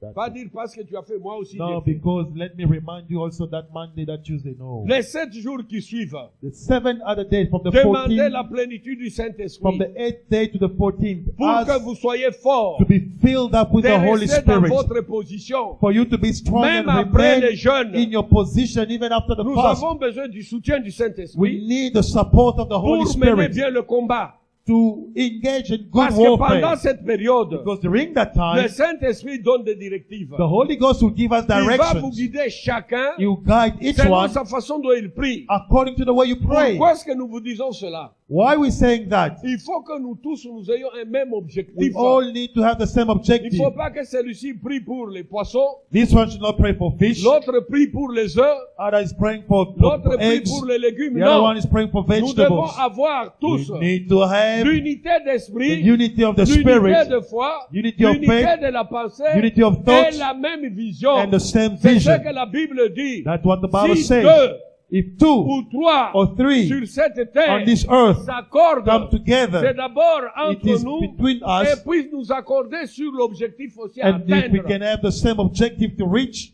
That's Pas it. dire parce que tu as fait, moi aussi No, j'ai fait. because let me remind you also that Monday, that Tuesday. No. Les 7 jours qui suivent, The 7 other days from the demandez 14th, la plénitude du from Saint-Esprit the 8th day to the 14th, pour que ask vous soyez forts, to be filled up with de the Holy rester dans Spirit, votre position. for you to be strong Même and après remain les jeûnes, in your position even after the nous fast. avons besoin du soutien du We Saint-Esprit need the support of the Holy pour mener Spirit bien le combat. to engage in good Parce que pendant warfare. cette période, Because during that le time, Saint-Esprit donne des directives. the Holy Ghost will give us Il va vous directions. guider chacun He will guide each selon one sa façon dont il prie. according to the way you pray. Pourquoi est-ce que nous vous disons cela? Why are we saying that? Il faut que nous tous nous ayons un même We objectif. all need to have the same Il ne objective. faut pas que celui-ci prie pour les poissons, This one should not pray for fish. l'autre prie pour les œufs, Other is praying for l'autre prie eggs. pour les légumes. The other Non, one is praying for nous devons vegetables. avoir tous We need to have l'unité the d'esprit, unity of the l'unité Spirit, de foi, unity of l'unité faith, de la pensée unity of et thoughts, la même vision. and the same C'est ce vision. que la Bible dit. That's what the Bible Si says. deux If two ou trois or three sur cette terre on this earth s'accordent, come c'est together, d'abord it entre is nous between et us, puis nous accorder sur l'objectif aussi à and if we atteindre. can have the same objective to reach,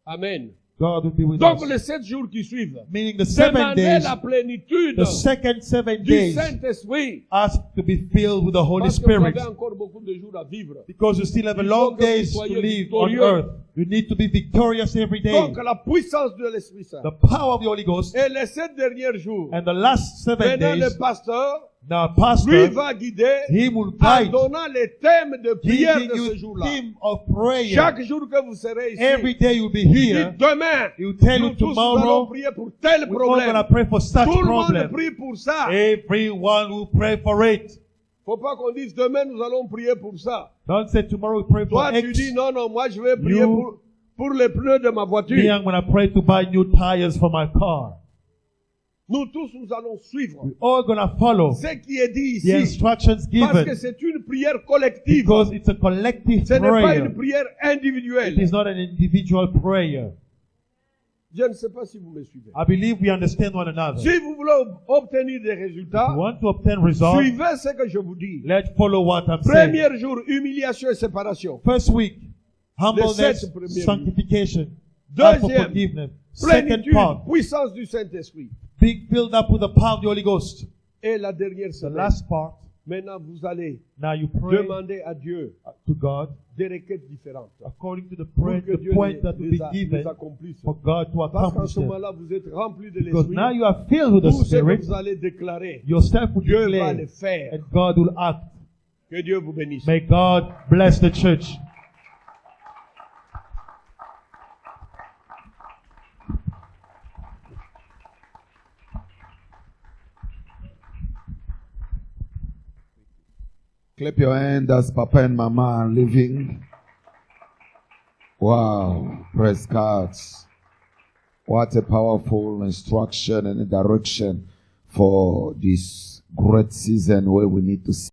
Amen. God will be with Donc us. les 7 jours qui suivent, Meaning the 7 demandez days, la plénitude the second 7 du days, Saint-Esprit. ask to be filled with the Holy Parce que vous Spirit. avez encore beaucoup de jours à vivre. Because you still have a Il long faut que vous days to soyez live on victorieux. earth. You need to be victorious every day. Donc la puissance de l'Esprit Saint. The power of the Holy Ghost. Et les 7 derniers jours, And the last 7 maintenant days, le pasteur, now lui pastor, va guider he will en guide, donnant les thèmes de prière giving de ce you jour-là. theme of prayer. Chaque jour que vous serez ici, Every day you'll be il here. dit demain, He will tell nous you tous nous allons tomorrow, prier pour tel we're all problème. going to pray for such Tout le monde problem. prie pour ça. Everyone will pray for it. Faut pas qu'on dise demain nous allons prier pour ça. Don't say tomorrow we pray for Toi tu X. dis non, non, moi je vais prier You- pour les pneus de ma Me, voiture. I'm going to pray to buy new tires for my car. Nous tous nous allons suivre We're all going to follow ce qui est dit the ici. instructions Parce que given. c'est une prière collective. Because it's a collective Ce n'est pas prayer. une prière It individuelle. is not an individual prayer. Je ne sais pas si vous me suivez. I believe we understand one another. Si vous voulez obtenir des If résultats, you want to obtain results, suivez ce que je vous dis. let's follow what I'm saying. Premier jour, humiliation et séparation. First week, humbleness, 7 premiers sanctification, ask for Deuxième, forgiveness. Second plénitude, part, puissance du Saint-Esprit. being filled up with the power of the Holy Ghost. Et la dernière The semaine, last part, maintenant vous allez now you pray demander à Dieu to God des requêtes différentes according to the pour prayer, que the Dieu point les, that will les be a- given les accomplisse. for God to Parce qu'en accomplish ce them. moment-là, vous êtes remplis de Because l'Esprit. now you are filled with the Tout ce que Spirit, vous allez déclarer, yourself will Dieu va declare, le faire. and God will act. Que Dieu vous bénisse. May God bless the church. Clap your hand as Papa and Mama are leaving. Wow, praise God. What a powerful instruction and direction for this great season where we need to see